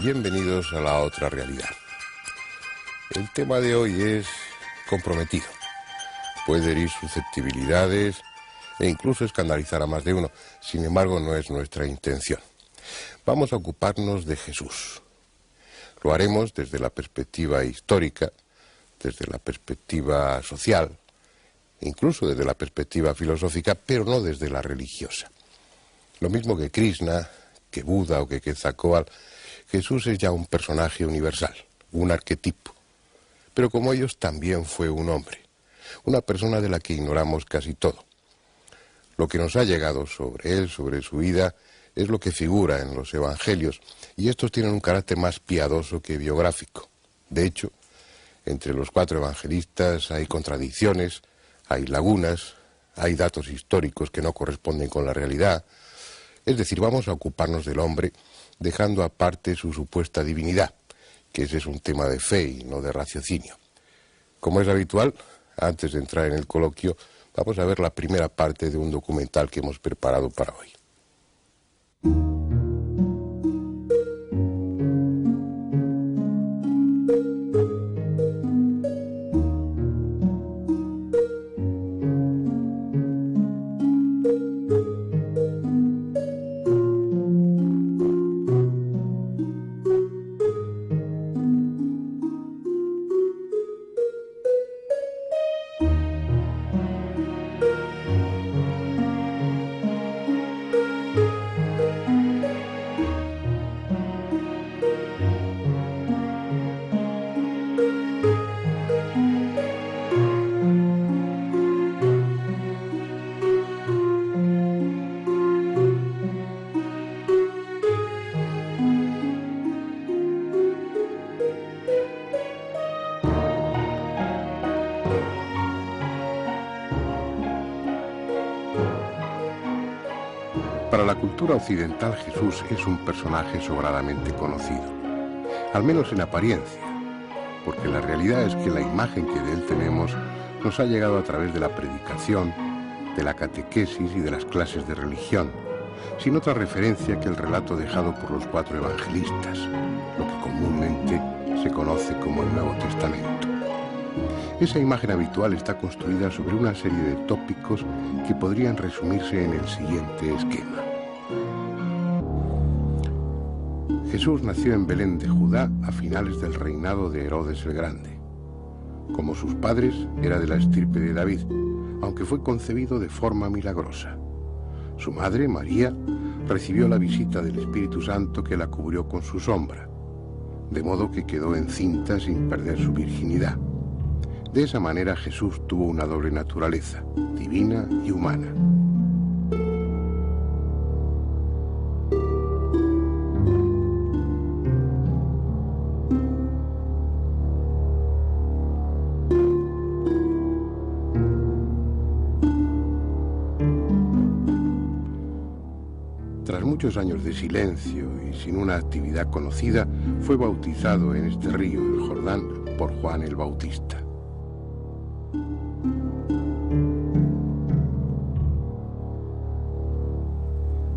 Bienvenidos a La Otra Realidad. El tema de hoy es comprometido. Puede herir susceptibilidades e incluso escandalizar a más de uno. Sin embargo, no es nuestra intención. Vamos a ocuparnos de Jesús. Lo haremos desde la perspectiva histórica, desde la perspectiva social, incluso desde la perspectiva filosófica, pero no desde la religiosa. Lo mismo que Krishna, que Buda o que Quetzalcóatl, Jesús es ya un personaje universal, un arquetipo. Pero como ellos también fue un hombre, una persona de la que ignoramos casi todo. Lo que nos ha llegado sobre él, sobre su vida, es lo que figura en los evangelios, y estos tienen un carácter más piadoso que biográfico. De hecho, entre los 4 evangelistas hay contradicciones, hay lagunas, hay datos históricos que no corresponden con la realidad. Es decir, vamos a ocuparnos del hombre dejando aparte su supuesta divinidad, que ese es un tema de fe y no de raciocinio. Como es habitual, antes de entrar en el coloquio, vamos a ver la primera parte de un documental que hemos preparado para hoy. Para la cultura occidental, Jesús es un personaje sobradamente conocido, al menos en apariencia, porque la realidad es que la imagen que de él tenemos nos ha llegado a través de la predicación, de la catequesis y de las clases de religión, sin otra referencia que el relato dejado por los 4 evangelistas, lo que comúnmente se conoce como el Nuevo Testamento. Esa imagen habitual está construida sobre una serie de tópicos que podrían resumirse en el siguiente esquema. Jesús nació en Belén de Judá a finales del reinado de Herodes el Grande. Como sus padres, era de la estirpe de David, aunque fue concebido de forma milagrosa. Su madre, María, recibió la visita del Espíritu Santo que la cubrió con su sombra, de modo que quedó encinta sin perder su virginidad. De esa manera Jesús tuvo una doble naturaleza, divina y humana. Tras muchos años de silencio y sin una actividad conocida, fue bautizado en este río, el Jordán, por Juan el Bautista.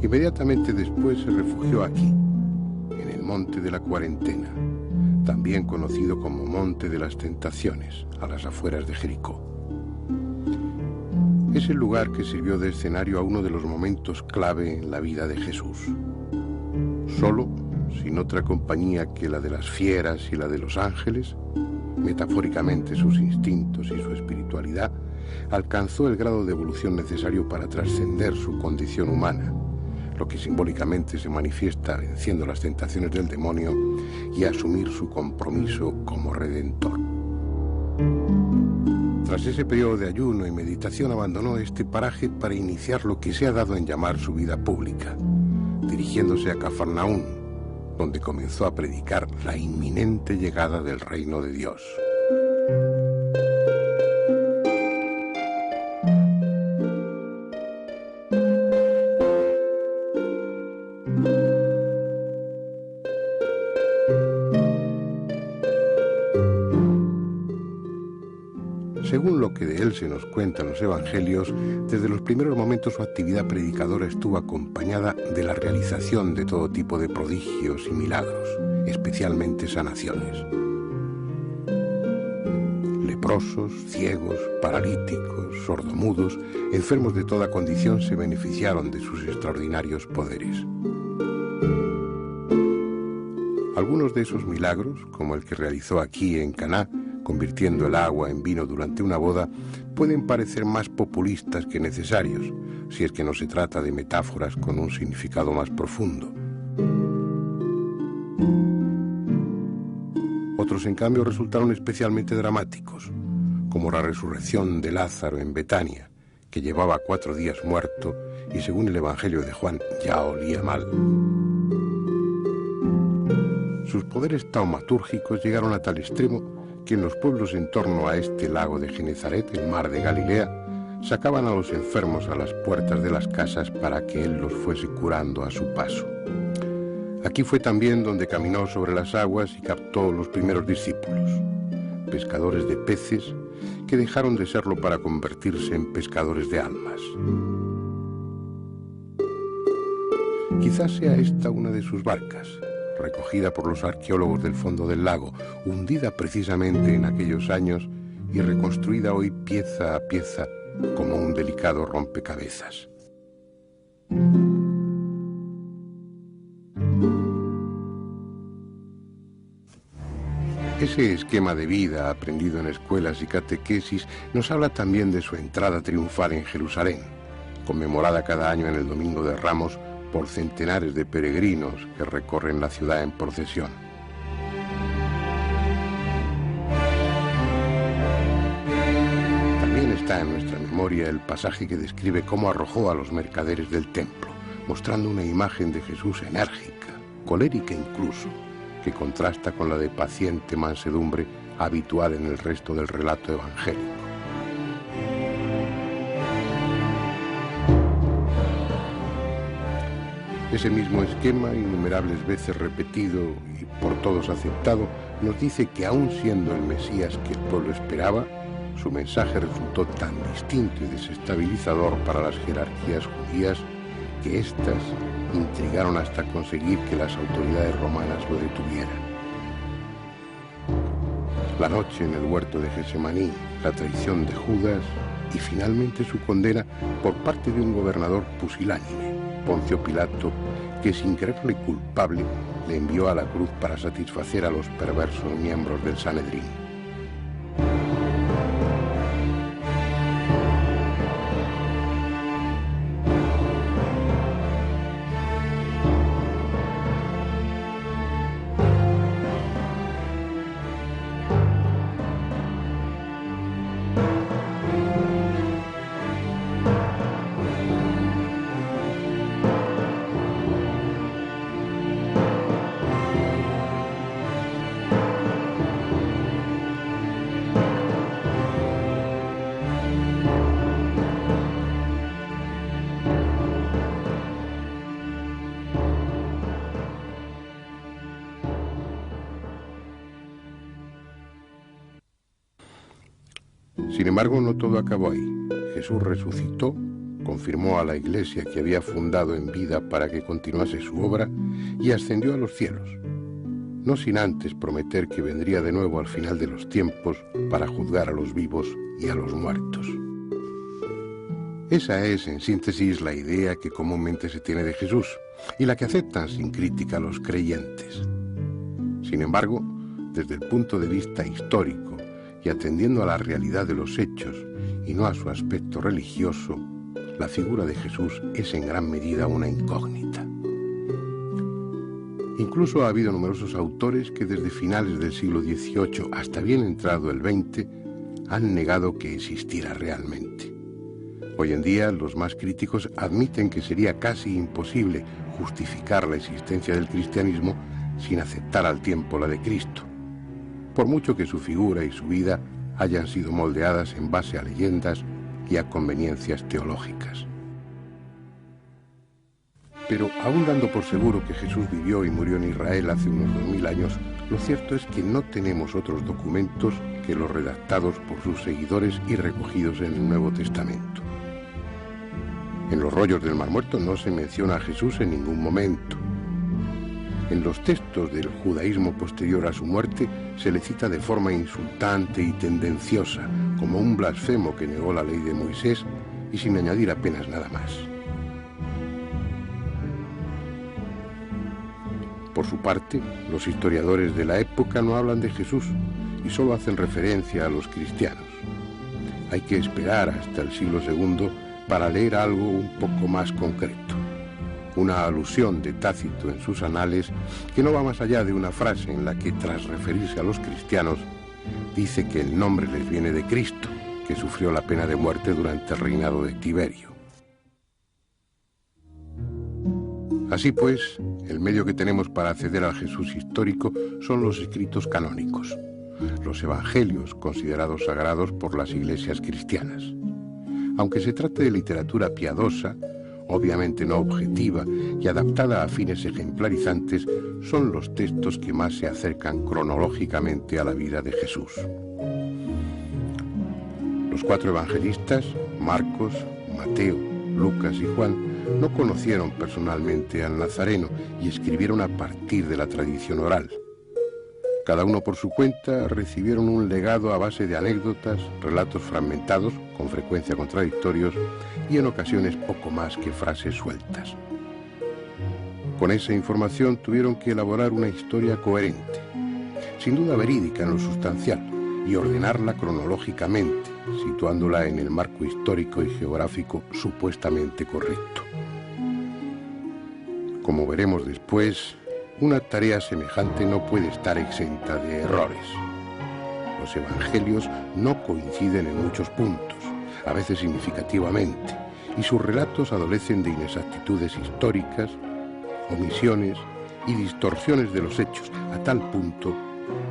Inmediatamente después se refugió aquí, en el Monte de la Cuarentena, también conocido como Monte de las Tentaciones, a las afueras de Jericó. Es el lugar que sirvió de escenario a uno de los momentos clave en la vida de Jesús. Solo, sin otra compañía que la de las fieras y la de los ángeles, metafóricamente sus instintos y su espiritualidad, alcanzó el grado de evolución necesario para trascender su condición humana, lo que simbólicamente se manifiesta venciendo las tentaciones del demonio y asumir su compromiso como redentor. Tras ese periodo de ayuno y meditación abandonó este paraje para iniciar lo que se ha dado en llamar su vida pública, dirigiéndose a Cafarnaún, donde comenzó a predicar la inminente llegada del reino de Dios. Según lo que de él se nos cuenta en los evangelios, desde los primeros momentos su actividad predicadora estuvo acompañada de la realización de todo tipo de prodigios y milagros, especialmente sanaciones. Leprosos, ciegos, paralíticos, sordomudos, enfermos de toda condición se beneficiaron de sus extraordinarios poderes. Algunos de esos milagros, como el que realizó aquí en Caná, convirtiendo el agua en vino durante una boda, pueden parecer más populistas que necesarios, si es que no se trata de metáforas con un significado más profundo. Otros, en cambio, resultaron especialmente dramáticos, como la resurrección de Lázaro en Betania, que llevaba 4 días muerto y, según el Evangelio de Juan, ya olía mal. Sus poderes taumatúrgicos llegaron a tal extremo que en los pueblos en torno a este lago de Genezaret, el mar de Galilea, sacaban a los enfermos a las puertas de las casas para que él los fuese curando a su paso. Aquí fue también donde caminó sobre las aguas y captó los primeros discípulos, pescadores de peces que dejaron de serlo para convertirse en pescadores de almas. Quizás sea esta una de sus barcas, recogida por los arqueólogos del fondo del lago, hundida precisamente en aquellos años y reconstruida hoy pieza a pieza como un delicado rompecabezas. Ese esquema de vida aprendido en escuelas y catequesis nos habla también de su entrada triunfal en Jerusalén, conmemorada cada año en el Domingo de Ramos por centenares de peregrinos que recorren la ciudad en procesión. También está en nuestra memoria el pasaje que describe cómo arrojó a los mercaderes del templo, mostrando una imagen de Jesús enérgica, colérica incluso, que contrasta con la de paciente mansedumbre habitual en el resto del relato evangélico. Ese mismo esquema, innumerables veces repetido y por todos aceptado, nos dice que aun siendo el Mesías que el pueblo esperaba, su mensaje resultó tan distinto y desestabilizador para las jerarquías judías que éstas intrigaron hasta conseguir que las autoridades romanas lo detuvieran. La noche en el huerto de Getsemaní, la traición de Judas y finalmente su condena por parte de un gobernador pusilánime, Poncio Pilato, que sin creerle culpable le envió a la cruz para satisfacer a los perversos miembros del Sanedrín. Sin embargo, no todo acabó ahí. Jesús resucitó, confirmó a la iglesia que había fundado en vida para que continuase su obra y ascendió a los cielos, no sin antes prometer que vendría de nuevo al final de los tiempos para juzgar a los vivos y a los muertos. Esa es, en síntesis, la idea que comúnmente se tiene de Jesús y la que aceptan sin crítica los creyentes. Sin embargo, desde el punto de vista histórico y atendiendo a la realidad de los hechos y no a su aspecto religioso, la figura de Jesús es en gran medida una incógnita. Incluso ha habido numerosos autores que desde finales del siglo XVIII hasta bien entrado el XX han negado que existiera realmente. Hoy en día los más críticos admiten que sería casi imposible justificar la existencia del cristianismo sin aceptar al tiempo la de Cristo, por mucho que su figura y su vida hayan sido moldeadas en base a leyendas y a conveniencias teológicas. Pero aún dando por seguro que Jesús vivió y murió en Israel hace unos 2000 años, lo cierto es que no tenemos otros documentos que los redactados por sus seguidores y recogidos en el Nuevo Testamento. En los rollos del Mar Muerto no se menciona a Jesús en ningún momento. En los textos del judaísmo posterior a su muerte se le cita de forma insultante y tendenciosa, como un blasfemo que negó la ley de Moisés y sin añadir apenas nada más. Por su parte, los historiadores de la época no hablan de Jesús y solo hacen referencia a los cristianos. Hay que esperar hasta el siglo II para leer algo un poco más concreto. Una alusión de Tácito en sus anales que no va más allá de una frase en la que, tras referirse a los cristianos, dice que el nombre les viene de Cristo, que sufrió la pena de muerte durante el reinado de Tiberio. Así pues, el medio que tenemos para acceder al Jesús histórico son los escritos canónicos, los evangelios considerados sagrados por las iglesias cristianas. Aunque se trate de literatura piadosa, obviamente no objetiva y adaptada a fines ejemplarizantes, son los textos que más se acercan cronológicamente a la vida de Jesús. Los 4 evangelistas, Marcos, Mateo, Lucas y Juan, no conocieron personalmente al Nazareno y escribieron a partir de la tradición oral. Cada uno por su cuenta recibieron un legado a base de anécdotas, relatos fragmentados, con frecuencia contradictorios, y en ocasiones poco más que frases sueltas. Con esa información tuvieron que elaborar una historia coherente, sin duda verídica en lo sustancial, y ordenarla cronológicamente, situándola en el marco histórico y geográfico supuestamente correcto. Como veremos después, una tarea semejante no puede estar exenta de errores. Los evangelios no coinciden en muchos puntos, a veces significativamente, y sus relatos adolecen de inexactitudes históricas, omisiones y distorsiones de los hechos, a tal punto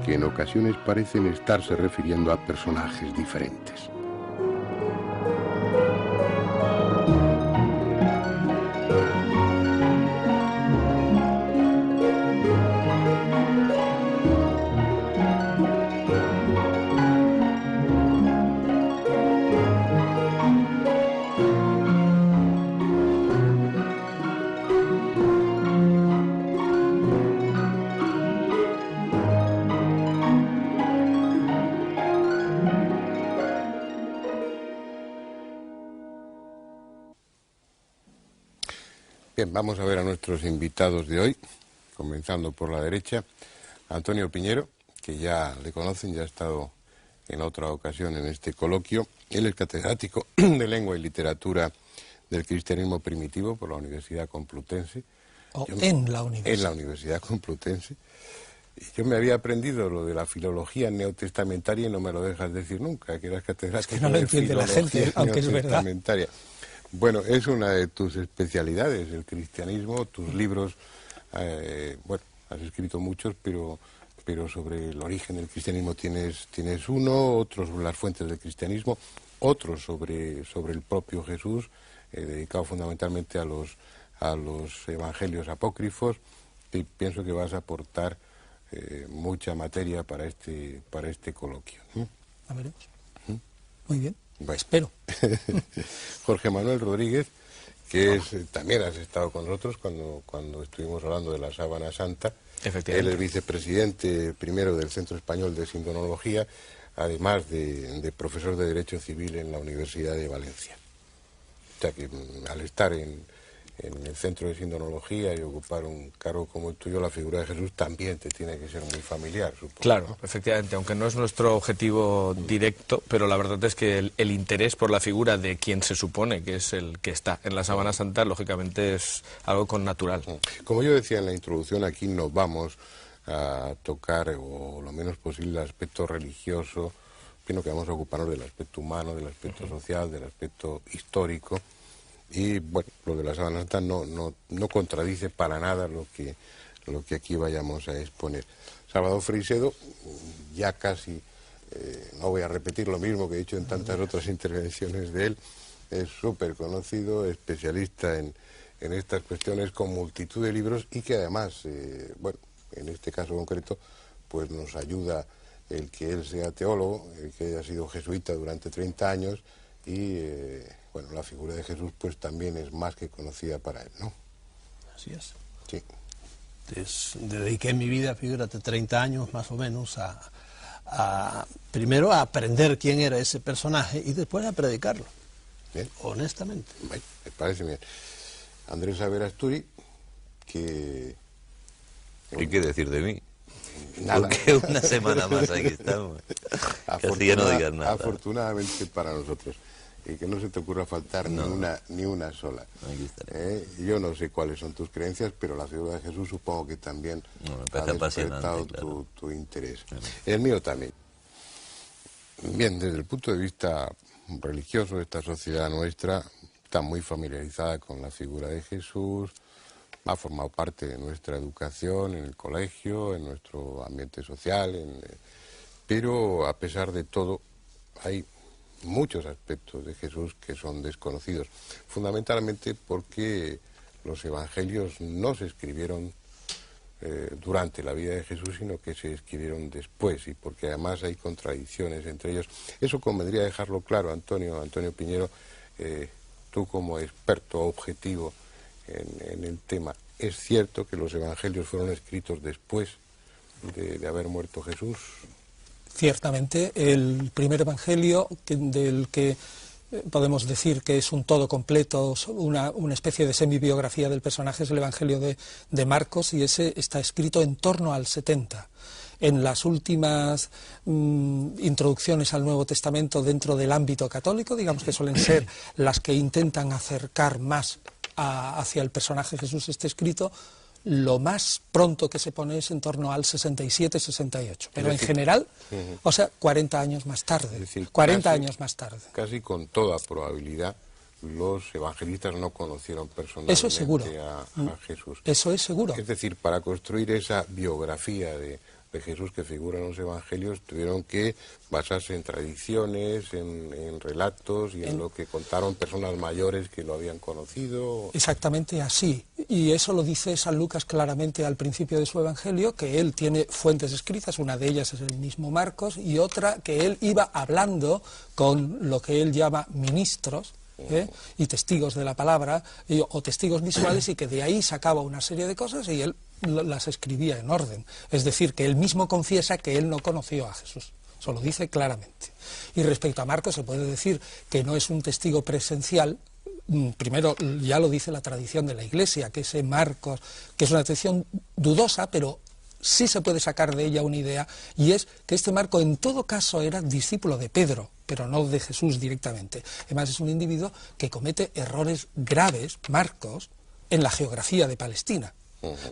que en ocasiones parecen estarse refiriendo a personajes diferentes. Bien, vamos a ver a nuestros invitados de hoy, comenzando por la derecha. Antonio Piñero, que ya le conocen, ya ha estado en otra ocasión en este coloquio. Él es catedrático de Lengua y Literatura del Cristianismo Primitivo por la Universidad Complutense. En la universidad. En la Universidad Complutense. Y yo me había aprendido lo de la filología neotestamentaria y no me lo dejas decir nunca, que eras catedrático es que no lo entiende la gente, aunque es verdad. Bueno, es una de tus especialidades, el cristianismo, tus libros, bueno, has escrito muchos, pero sobre el origen del cristianismo tienes uno, otros sobre las fuentes del cristianismo, otros sobre el propio Jesús, dedicado fundamentalmente a los evangelios apócrifos, y pienso que vas a aportar mucha materia para este coloquio. A veremos. Muy bien. Bueno. Espero. Jorge Manuel Rodríguez, que también has estado con nosotros cuando estuvimos hablando de la Sábana Santa. Efectivamente. Él es vicepresidente primero del Centro Español de Sindonología, además de profesor de Derecho Civil en la Universidad de Valencia. O sea que al estar en el Centro de Sindonología y ocupar un cargo como el tuyo, la figura de Jesús también te tiene que ser muy familiar, supongo. Claro, efectivamente, aunque no es nuestro objetivo directo, pero la verdad es que el interés por la figura de quien se supone que es el que está en la Sábana Santa, lógicamente es algo connatural. Como yo decía en la introducción, aquí nos vamos a tocar, o lo menos posible, el aspecto religioso. Pienso que vamos a ocuparnos del aspecto humano, del aspecto social, del aspecto histórico. Y bueno, lo de la Sábana Santa no contradice para nada lo que aquí vayamos a exponer. Salvador Freixedo, ya casi, no voy a repetir lo mismo que he dicho en tantas otras intervenciones de él, es súper conocido, especialista en estas cuestiones, con multitud de libros, y que además, bueno, en este caso concreto, pues nos ayuda el que él sea teólogo, el que haya sido jesuita durante 30 años, y bueno, la figura de Jesús pues también es más que conocida para él, ¿no? Así es. Sí. dediqué mi vida, fíjate, 30 años más o menos primero a aprender quién era ese personaje y después a predicarlo. Bien. Honestamente. Bueno, me parece bien. Andrés Averasturi, que... ¿Qué quiere decir de mí? Nada. Porque una semana más aquí estamos. Casi ya no digas nada. Afortunadamente para nosotros. Y que no se te ocurra faltar ni una sola. Yo no sé cuáles son tus creencias, pero la figura de Jesús supongo que también ha despertado tu interés. Claro. El mío también. Bien, desde el punto de vista religioso, esta sociedad nuestra está muy familiarizada con la figura de Jesús, ha formado parte de nuestra educación en el colegio, en nuestro ambiente social, pero a pesar de todo hay muchos aspectos de Jesús que son desconocidos, fundamentalmente porque los evangelios no se escribieron durante la vida de Jesús, sino que se escribieron después, y porque además hay contradicciones entre ellos. Eso convendría dejarlo claro, Antonio Piñero, tú como experto objetivo en el tema. ¿Es cierto que los evangelios fueron escritos después de haber muerto Jesús? Ciertamente, el primer evangelio del que podemos decir que es un todo completo, una especie de semibiografía del personaje, es el evangelio de Marcos, y ese está escrito en torno al 70. En las últimas introducciones al Nuevo Testamento dentro del ámbito católico, digamos que suelen ser las que intentan acercar más hacia el personaje Jesús este escrito, lo más pronto que se pone es en torno al 67-68, pero en general, o sea, 40 años más tarde, es decir, 40 años más tarde. Casi con toda probabilidad, los evangelistas no conocieron personalmente Eso es seguro. a Jesús. Eso es seguro. Es decir, para construir esa biografía de Jesús que figura en los evangelios, tuvieron que basarse en tradiciones, en relatos y en lo que contaron personas mayores que lo habían conocido. Exactamente así, y eso lo dice San Lucas claramente al principio de su evangelio, que él tiene fuentes escritas, una de ellas es el mismo Marcos, y otra que él iba hablando con lo que él llama ministros, y testigos de la palabra, o testigos visuales, y que de ahí sacaba una serie de cosas y él las escribía en orden. Es decir, que él mismo confiesa que él no conoció a Jesús. Eso lo dice claramente. Y respecto a Marcos se puede decir que no es un testigo presencial. Primero, ya lo dice la tradición de la Iglesia, que ese Marcos, que es una tradición dudosa, pero sí se puede sacar de ella una idea, y es que este Marcos en todo caso era discípulo de Pedro, pero no de Jesús directamente. Además es un individuo que comete errores graves, Marcos, en la geografía de Palestina.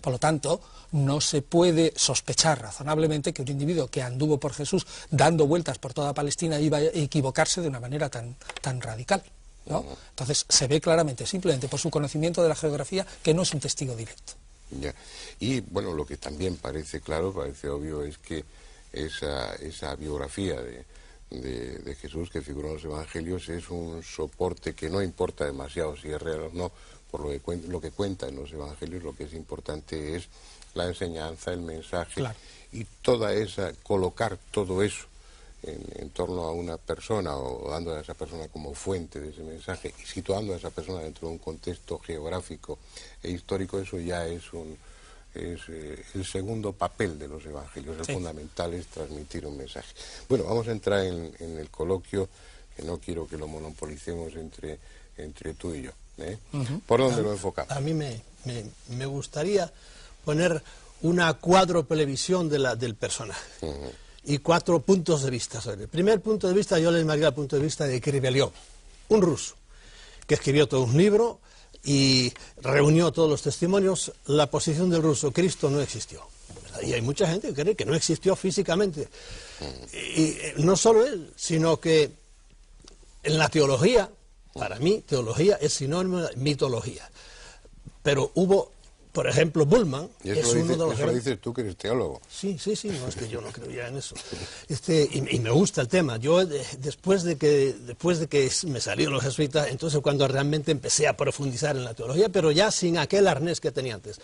Por lo tanto, no se puede sospechar razonablemente que un individuo que anduvo por Jesús dando vueltas por toda Palestina iba a equivocarse de una manera tan radical, ¿no? Entonces se ve claramente, simplemente por su conocimiento de la geografía, que no es un testigo directo. Ya. Y bueno, lo que también parece claro, parece obvio, es que esa biografía de Jesús que figura en los evangelios es un soporte que no importa demasiado si es real o no. Por lo que cuenta en los evangelios, lo que es importante es la enseñanza, el mensaje, claro. Y colocar todo eso en torno a una persona, o dando a esa persona como fuente de ese mensaje y situando a esa persona dentro de un contexto geográfico e histórico, eso ya es el segundo papel de los evangelios. Sí. El fundamental es transmitir un mensaje. Bueno, vamos a entrar en el coloquio, que no quiero que lo monopolicemos entre tú y yo. ¿Por dónde lo enfocamos? A mí me gustaría poner una cuadroplevisión del personaje y 4 puntos de vista. El primer punto de vista yo le llamaría el punto de vista de Kriveliov, un ruso que escribió todo un libro y reunió todos los testimonios. La posición del ruso: Cristo no existió. Y hay mucha gente que cree que no existió físicamente. Y no solo él, sino que en la teología, para mí, teología es sinónimo de mitología. Pero hubo, por ejemplo, Bullmann, es uno de los... Eso lo dices tú, que eres teólogo. Sí, no, es que yo no creo ya en eso. Y me gusta el tema. Yo, después de que me salieron los jesuitas, entonces cuando realmente empecé a profundizar en la teología, pero ya sin aquel arnés que tenía antes.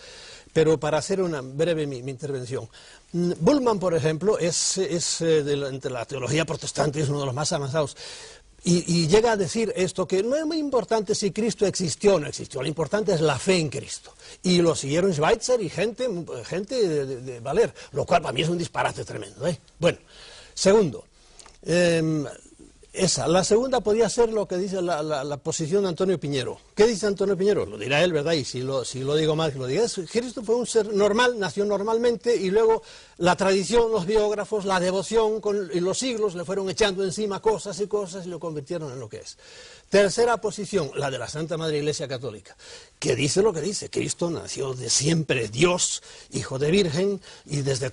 Pero para hacer una breve mi intervención, Bullmann, por ejemplo, entre la teología protestante es uno de los más avanzados. Y llega a decir esto, que no es muy importante si Cristo existió o no existió, lo importante es la fe en Cristo. Y lo siguieron Schweitzer y gente de valer, lo cual para mí es un disparate tremendo, ¿eh? Bueno, segundo, la segunda podía ser lo que dice la posición de Antonio Piñero. ¿Qué dice Antonio Piñero? Lo dirá él, ¿verdad? Y si lo digo mal, que lo diga. Cristo fue un ser normal, nació normalmente, y luego la tradición, los biógrafos, la devoción y los siglos le fueron echando encima cosas y lo convirtieron en lo que es. Tercera posición, la de la Santa Madre Iglesia Católica, que dice lo que dice. Cristo nació de siempre, Dios, hijo de Virgen, y desde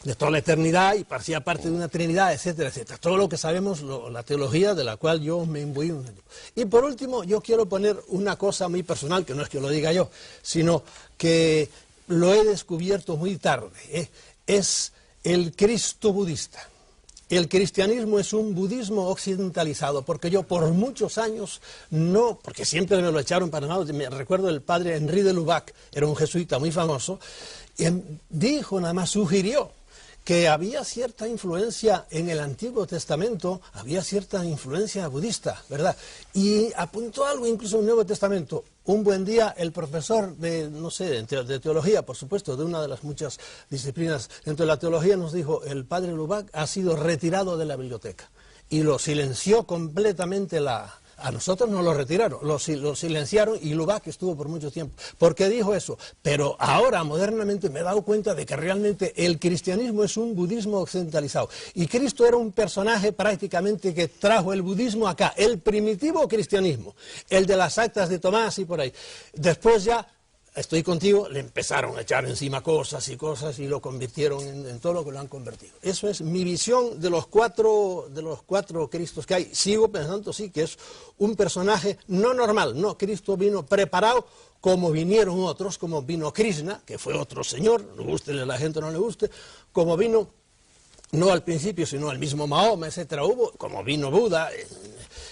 de toda la eternidad, y parecía parte de una Trinidad, etcétera, etcétera. Todo lo que sabemos, la teología de la cual yo me imbuí. Y por último, yo quiero poner una cosa muy personal, que no es que lo diga yo, sino que lo he descubierto muy tarde, es el Cristo budista. El cristianismo es un budismo occidentalizado, porque yo por muchos años no, porque siempre me lo echaron para nada. Me recuerdo el padre Henri de Lubac, era un jesuita muy famoso, y dijo, nada más sugirió, que había cierta influencia en el Antiguo Testamento, había cierta influencia budista, ¿verdad? Y apuntó algo incluso en el Nuevo Testamento. Un buen día el profesor de, no sé, de teología, por supuesto, de una de las muchas disciplinas dentro de la teología, nos dijo, el padre Lubac ha sido retirado de la biblioteca. Y lo silenció completamente A nosotros nos lo retiraron, lo silenciaron, y Lubac estuvo por mucho tiempo. ¿Por qué dijo eso? Pero ahora, modernamente, me he dado cuenta de que realmente el cristianismo es un budismo occidentalizado. Y Cristo era un personaje prácticamente que trajo el budismo acá, el primitivo cristianismo, el de las actas de Tomás y por ahí. Después ya, estoy contigo, le empezaron a echar encima cosas y lo convirtieron en todo lo que lo han convertido. Eso es mi visión de los cuatro Cristos que hay. Sigo pensando, sí, que es un personaje no normal. No, Cristo vino preparado como vinieron otros, como vino Krishna, que fue otro señor, le guste a la gente o no le guste, como vino, no al principio, sino al mismo Mahoma, etcétera, como vino Buda,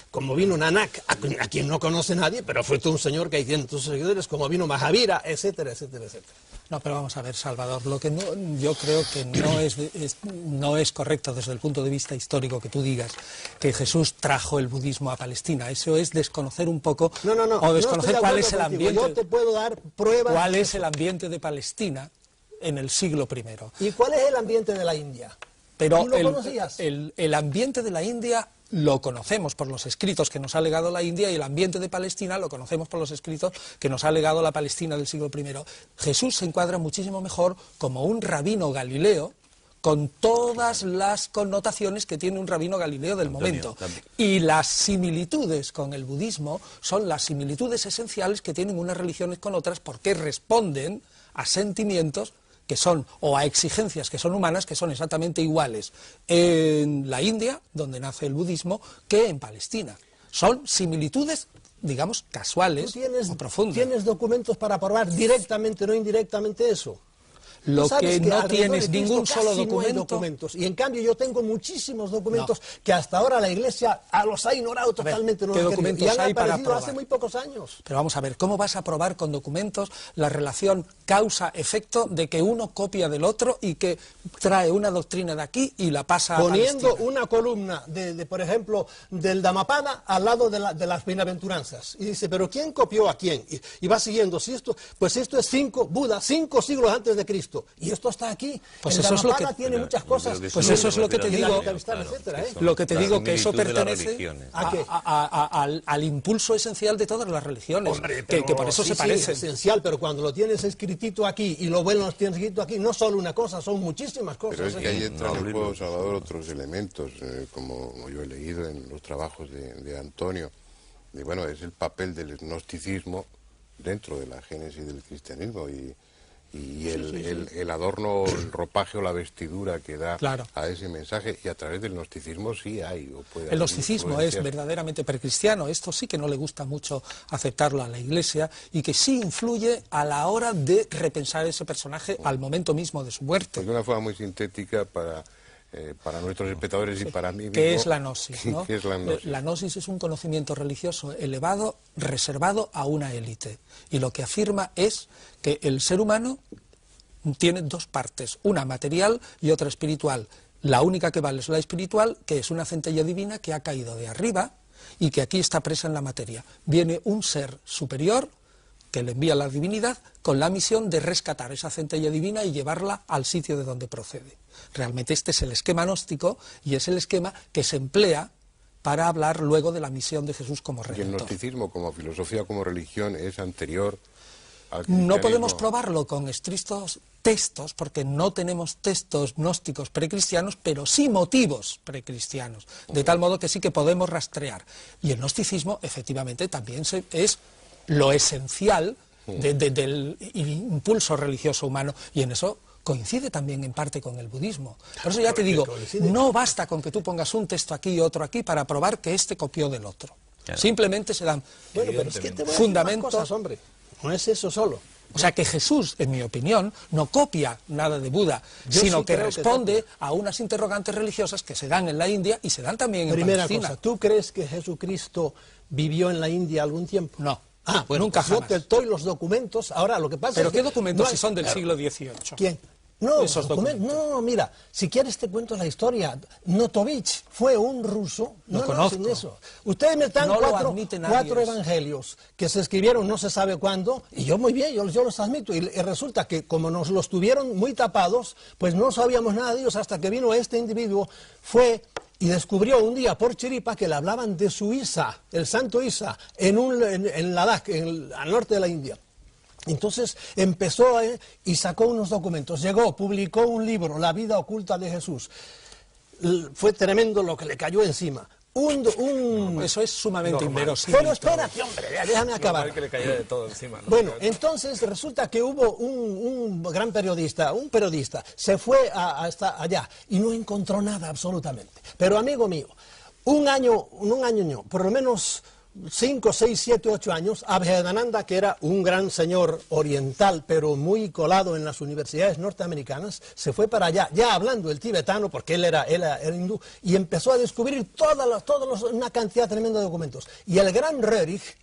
como vino Nanak, a quien no conoce nadie, pero fue todo un señor que hay 500 seguidores, como vino Mahavira, etcétera, etcétera, etcétera. No, pero vamos a ver, Salvador, lo que yo creo que no es correcto desde el punto de vista histórico que tú digas que Jesús trajo el budismo a Palestina. Eso es desconocer un poco, o desconocer cuál es el ambiente. Yo te puedo dar pruebas. ¿Cuál es el ambiente de Palestina en el siglo I? ¿Y cuál es el ambiente de la India? Pero ¿Tú lo conocías? El ambiente de la India lo conocemos por los escritos que nos ha legado la India, y el ambiente de Palestina lo conocemos por los escritos que nos ha legado la Palestina del siglo I. Jesús se encuadra muchísimo mejor como un rabino galileo, con todas las connotaciones que tiene un rabino galileo del momento. Y las similitudes con el budismo son las similitudes esenciales que tienen unas religiones con otras, porque responden a sentimientos que son, o a exigencias que son humanas, que son exactamente iguales en la India, donde nace el budismo, que en Palestina. Son similitudes, digamos, casuales o profundas. ¿Tienes documentos para probar directamente, no indirectamente eso? Lo que no tienes ningún solo documento. Y en cambio yo tengo muchísimos documentos que hasta ahora la Iglesia los ha ignorado totalmente. ¿Qué documentos hay para probar? Hace muy pocos años. Pero vamos a ver, ¿cómo vas a probar con documentos la relación causa-efecto de que uno copia del otro y que trae una doctrina de aquí y la pasa a Palestina? Poniendo una columna, por ejemplo, del Dhammapada al lado de las bienaventuranzas. Y dice, ¿pero quién copió a quién? Y va siguiendo. Pues esto es Buda, 5 siglos antes de Cristo. Y esto está aquí. Pues el eso es lo que tiene muchas cosas. Pues eso es lo que te digo. Lo que te digo, que eso pertenece al impulso esencial de todas las religiones. Hombre, que por eso se parecen. Es esencial, pero cuando lo tienes escritito aquí y lo bueno lo tienes escrito aquí, no solo una cosa, son muchísimas cosas. Pero es que ahí entran en juego, Salvador, otros elementos, como yo he leído en los trabajos de Antonio. Y bueno, es el papel del gnosticismo dentro de la génesis del cristianismo, y el adorno, el ropaje o la vestidura que da a ese mensaje, y a través del gnosticismo sí hay. El gnosticismo es verdaderamente precristiano, esto sí que no le gusta mucho aceptarlo a la Iglesia, y que sí influye a la hora de repensar ese personaje al momento mismo de su muerte. Pues de una forma muy sintética para nuestros espectadores y para mí mismo. ¿Qué es la gnosis? ¿No? ¿Qué es la gnosis? La gnosis es un conocimiento religioso elevado, reservado a una élite. Y lo que afirma es que el ser humano tiene dos partes, una material y otra espiritual. La única que vale es la espiritual, que es una centella divina que ha caído de arriba y que aquí está presa en la materia. Viene un ser superior que le envía la divinidad con la misión de rescatar esa centella divina y llevarla al sitio de donde procede. Realmente este es el esquema gnóstico y es el esquema que se emplea para hablar luego de la misión de Jesús como redentor. ¿Y el gnosticismo como filosofía, como religión, es anterior al cristianismo? No podemos probarlo con estrictos textos, porque no tenemos textos gnósticos precristianos, pero sí motivos precristianos, de tal modo que sí que podemos rastrear. Y el gnosticismo, efectivamente, también es lo esencial del impulso religioso humano, y en eso coincide también en parte con el budismo. Por eso ya te digo, no basta con que tú pongas un texto aquí y otro aquí para probar que este copió del otro. Claro. Simplemente se dan fundamentos. Cosas, hombre. No es eso solo. O sea que Jesús, en mi opinión, no copia nada de Buda, sino que responde a unas interrogantes religiosas que se dan en la India y se dan también en Palestina. Primera cosa, ¿tú crees que Jesucristo vivió en la India algún tiempo? No. Ah, bueno, nunca jamás. Yo te doy los documentos. Ahora, lo que pasa ¿Pero es qué documentos no si son del siglo XVIII? ¿Quién? No, esos documentos. No, mira, si quieres te cuento la historia. Notovich fue un ruso. Lo conozco. Sin eso. Ustedes me dan cuatro evangelios que se escribieron no se sabe cuándo, y yo muy bien, yo los admito. Y resulta que como nos los tuvieron muy tapados, pues no sabíamos nada de ellos hasta que vino este individuo, y descubrió un día por chiripa que le hablaban de su Isa, el santo Isa, en Ladakh, al norte de la India. Entonces empezó y sacó unos documentos, publicó un libro, La vida oculta de Jesús. Fue tremendo lo que le cayó encima. Eso es sumamente inverosímil. Pero espérate, hombre, déjame acabar. Que le cayera de todo encima, ¿no? Bueno, entonces resulta que hubo un gran periodista, se fue hasta allá y no encontró nada absolutamente. Pero amigo mío, un año, por lo menos 5, 6, 7, 8 años, Abhedananda, que era un gran señor oriental, pero muy colado en las universidades norteamericanas, se fue para allá, ya hablando el tibetano, porque él era hindú, y empezó a descubrir una cantidad tremenda de documentos. Y el gran Rerich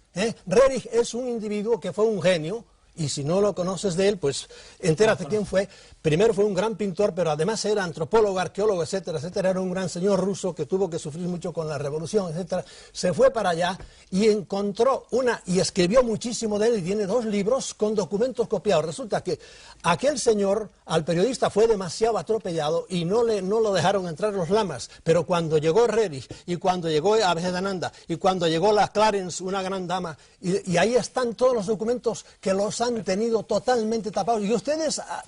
es un individuo que fue un genio, y si no lo conoces de él, pues entérate quién fue. Primero fue un gran pintor, pero además era antropólogo, arqueólogo, etcétera, etcétera. Era un gran señor ruso que tuvo que sufrir mucho con la revolución, etcétera. Se fue para allá y encontró y escribió muchísimo de él, y tiene 2 libros con documentos copiados. Resulta que aquel señor, al periodista, fue demasiado atropellado y no lo dejaron entrar los lamas. Pero cuando llegó Rerich, y cuando llegó Abhedananda, y cuando llegó la Clarence, una gran dama, y ahí están todos los documentos que los han tenido totalmente tapados. Y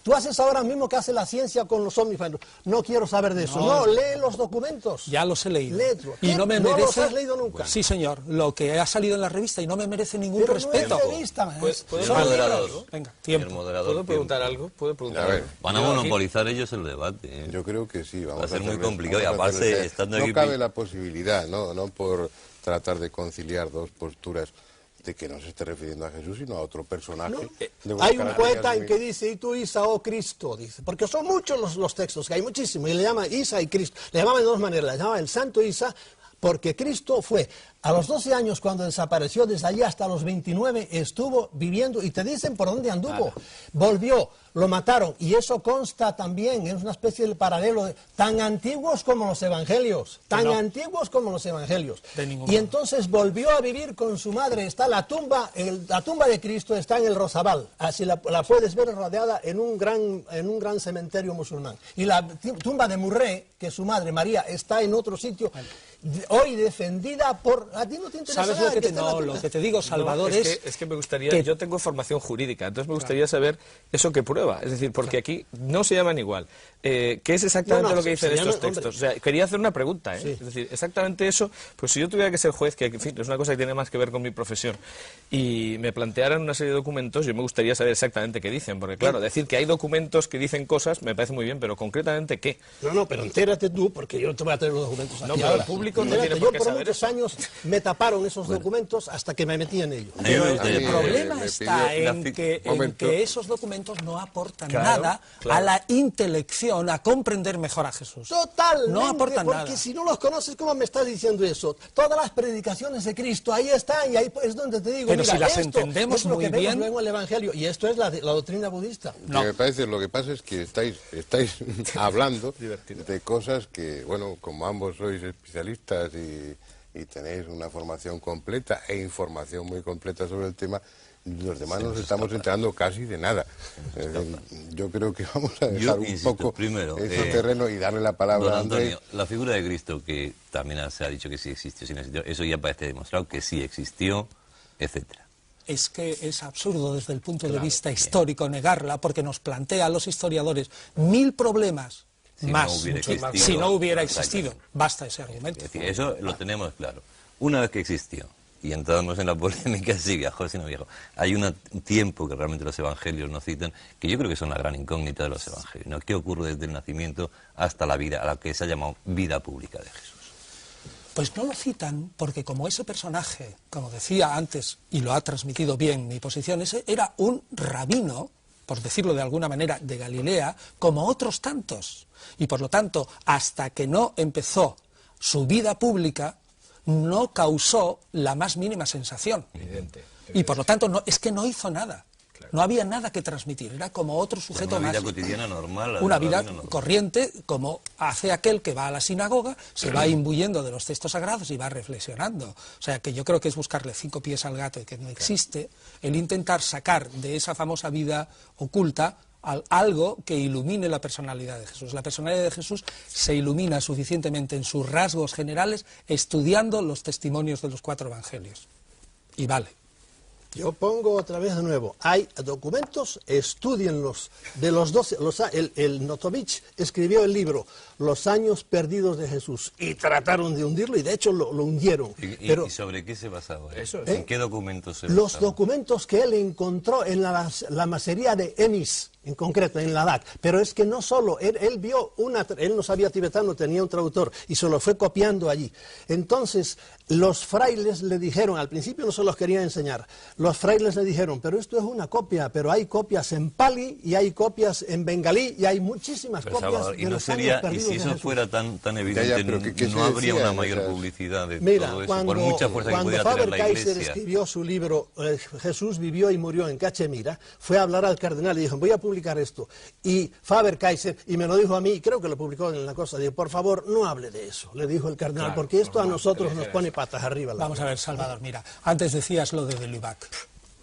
tú haces ahora mismo que hace la ciencia con los ovnis. No quiero saber de eso. No, lee los documentos. Ya los he leído. Y no me merece... ¿No los has leído nunca? Sí, señor. Lo que ha salido en la revista y no me merece ningún respeto. No es revista, Venga, tiempo. ¿Puedo preguntar algo? Van a monopolizar ellos el debate. Yo creo que sí. Va a ser muy complicado y aparte estando aquí... No cabe la posibilidad, no por tratar de conciliar dos posturas, de que no se esté refiriendo a Jesús, sino a otro personaje. Hay un poeta en que dice, y tú Isa, oh Cristo, dice, porque son muchos los textos, que hay muchísimos, y le llama Isa y Cristo, le llaman de 2 maneras, le llama el santo Isa, porque Cristo fue, a los 12 años cuando desapareció, desde allí hasta los 29 estuvo viviendo, y te dicen por dónde anduvo, volvió, lo mataron, y eso consta también, es una especie de paralelo, tan antiguos como los evangelios, antiguos como los evangelios, y entonces volvió a vivir con su madre, está la tumba de Cristo está en el Rosabal, así la puedes ver rodeada en un gran cementerio musulmán, y la tumba de Murré, que es su madre, María, está en otro sitio, hoy defendida por... ¿A ti no te interesa? ¿Sabes lo que te digo, Salvador? Es que me gustaría... Yo tengo formación jurídica, entonces me gustaría saber eso que prueba. Es decir, porque aquí no se llaman igual. ¿Qué es exactamente lo que dicen estos textos? O sea, quería hacer una pregunta, ¿eh? Sí. Es decir, exactamente eso, pues si yo tuviera que ser juez, que en fin, es una cosa que tiene más que ver con mi profesión, y me plantearan una serie de documentos, yo me gustaría saber exactamente qué dicen, porque claro, decir que hay documentos que dicen cosas me parece muy bien, pero concretamente ¿qué? No, pero entérate tú, porque yo no te voy a traer los documentos aquí. No, pero el público no tiene por qué saber. Yo por muchos años me taparon esos documentos hasta que me metí en ellos. El problema está en que esos documentos no aportan nada a la intelección, a comprender mejor a Jesús. Totalmente, no aportan porque nada. Si no los conoces, ¿cómo me estás diciendo eso? Todas las predicaciones de Cristo, ahí están, y ahí es donde te digo, pero mira, si las entendemos es lo muy que bien... vemos luego en el Evangelio, y esto es la doctrina budista. No. Lo que pasa es que estáis hablando de cosas que, bueno, como ambos sois especialistas y tenéis una formación completa e información muy completa sobre el tema, los demás nos estamos enterando casi de nada. Yo creo que vamos a dejar un poco ese terreno y darle la palabra a Andrés. Antonio, la figura de Cristo, que también se ha dicho que sí existió, sí no existió, eso ya parece demostrado que sí existió, etcétera. Es que es absurdo desde el punto de vista histórico negarla, porque nos plantea a los historiadores 1000 problemas más, si no hubiera existido. Basta ese argumento. Es decir, eso lo tenemos claro. Una vez que existió, y entramos en la polémica, si viajó, si no viajó, hay un tiempo que realmente los evangelios no citan, que yo creo que son la gran incógnita de los evangelios, ¿no? ¿Qué ocurre desde el nacimiento hasta la vida, a la que se ha llamado vida pública de Jesús? Pues no lo citan porque como ese personaje, como decía antes, y lo ha transmitido bien mi posición, ese era un rabino, por decirlo de alguna manera, de Galilea, como otros tantos. Y por lo tanto, hasta que no empezó su vida pública, no causó la más mínima sensación. Evidente. Y por lo tanto, es que no hizo nada. Claro. No había nada que transmitir, era como otro sujeto más. Una vida cotidiana normal. Una vida corriente, como hace aquel que va a la sinagoga, se va imbuyendo de los textos sagrados y va reflexionando. O sea, que yo creo que es buscarle 5 pies al gato y que no existe, el intentar sacar de esa famosa vida oculta algo que ilumine la personalidad de Jesús. La personalidad de Jesús se ilumina suficientemente en sus rasgos generales estudiando los testimonios de los 4 evangelios. Y vale. Yo pongo otra vez de nuevo, hay documentos, estudienlos, de los 12, el Notovich escribió el libro Los años perdidos de Jesús y trataron de hundirlo y de hecho lo hundieron. ¿Y sobre qué se basaba eso? ¿En qué documentos se basaba? Los documentos que él encontró en la masería de Enis, en concreto, en Ladakh. Pero es que no solo, él vio él no sabía tibetano, tenía un traductor y se lo fue copiando allí. Entonces, los frailes le dijeron, al principio no se los quería enseñar, los frailes le dijeron, pero esto es una copia, pero hay copias en pali y hay copias en bengalí y hay muchísimas copias Salvador, de los años perdidos. Y si eso fuera tan evidente, no habría una mayor publicidad de todo eso, por mucha fuerza que pudiera tener la Iglesia. Cuando Faber-Kaiser escribió su libro Jesús vivió y murió en Cachemira, fue a hablar al cardenal y dijo, voy a publicar esto. Y Faber-Kaiser, y me lo dijo a mí, creo que lo publicó en la cosa, dijo, por favor, no hable de eso, le dijo el cardenal, porque esto a nosotros nos pone patas arriba. Vamos a ver, Salvador, mira, antes decías lo de Lubac.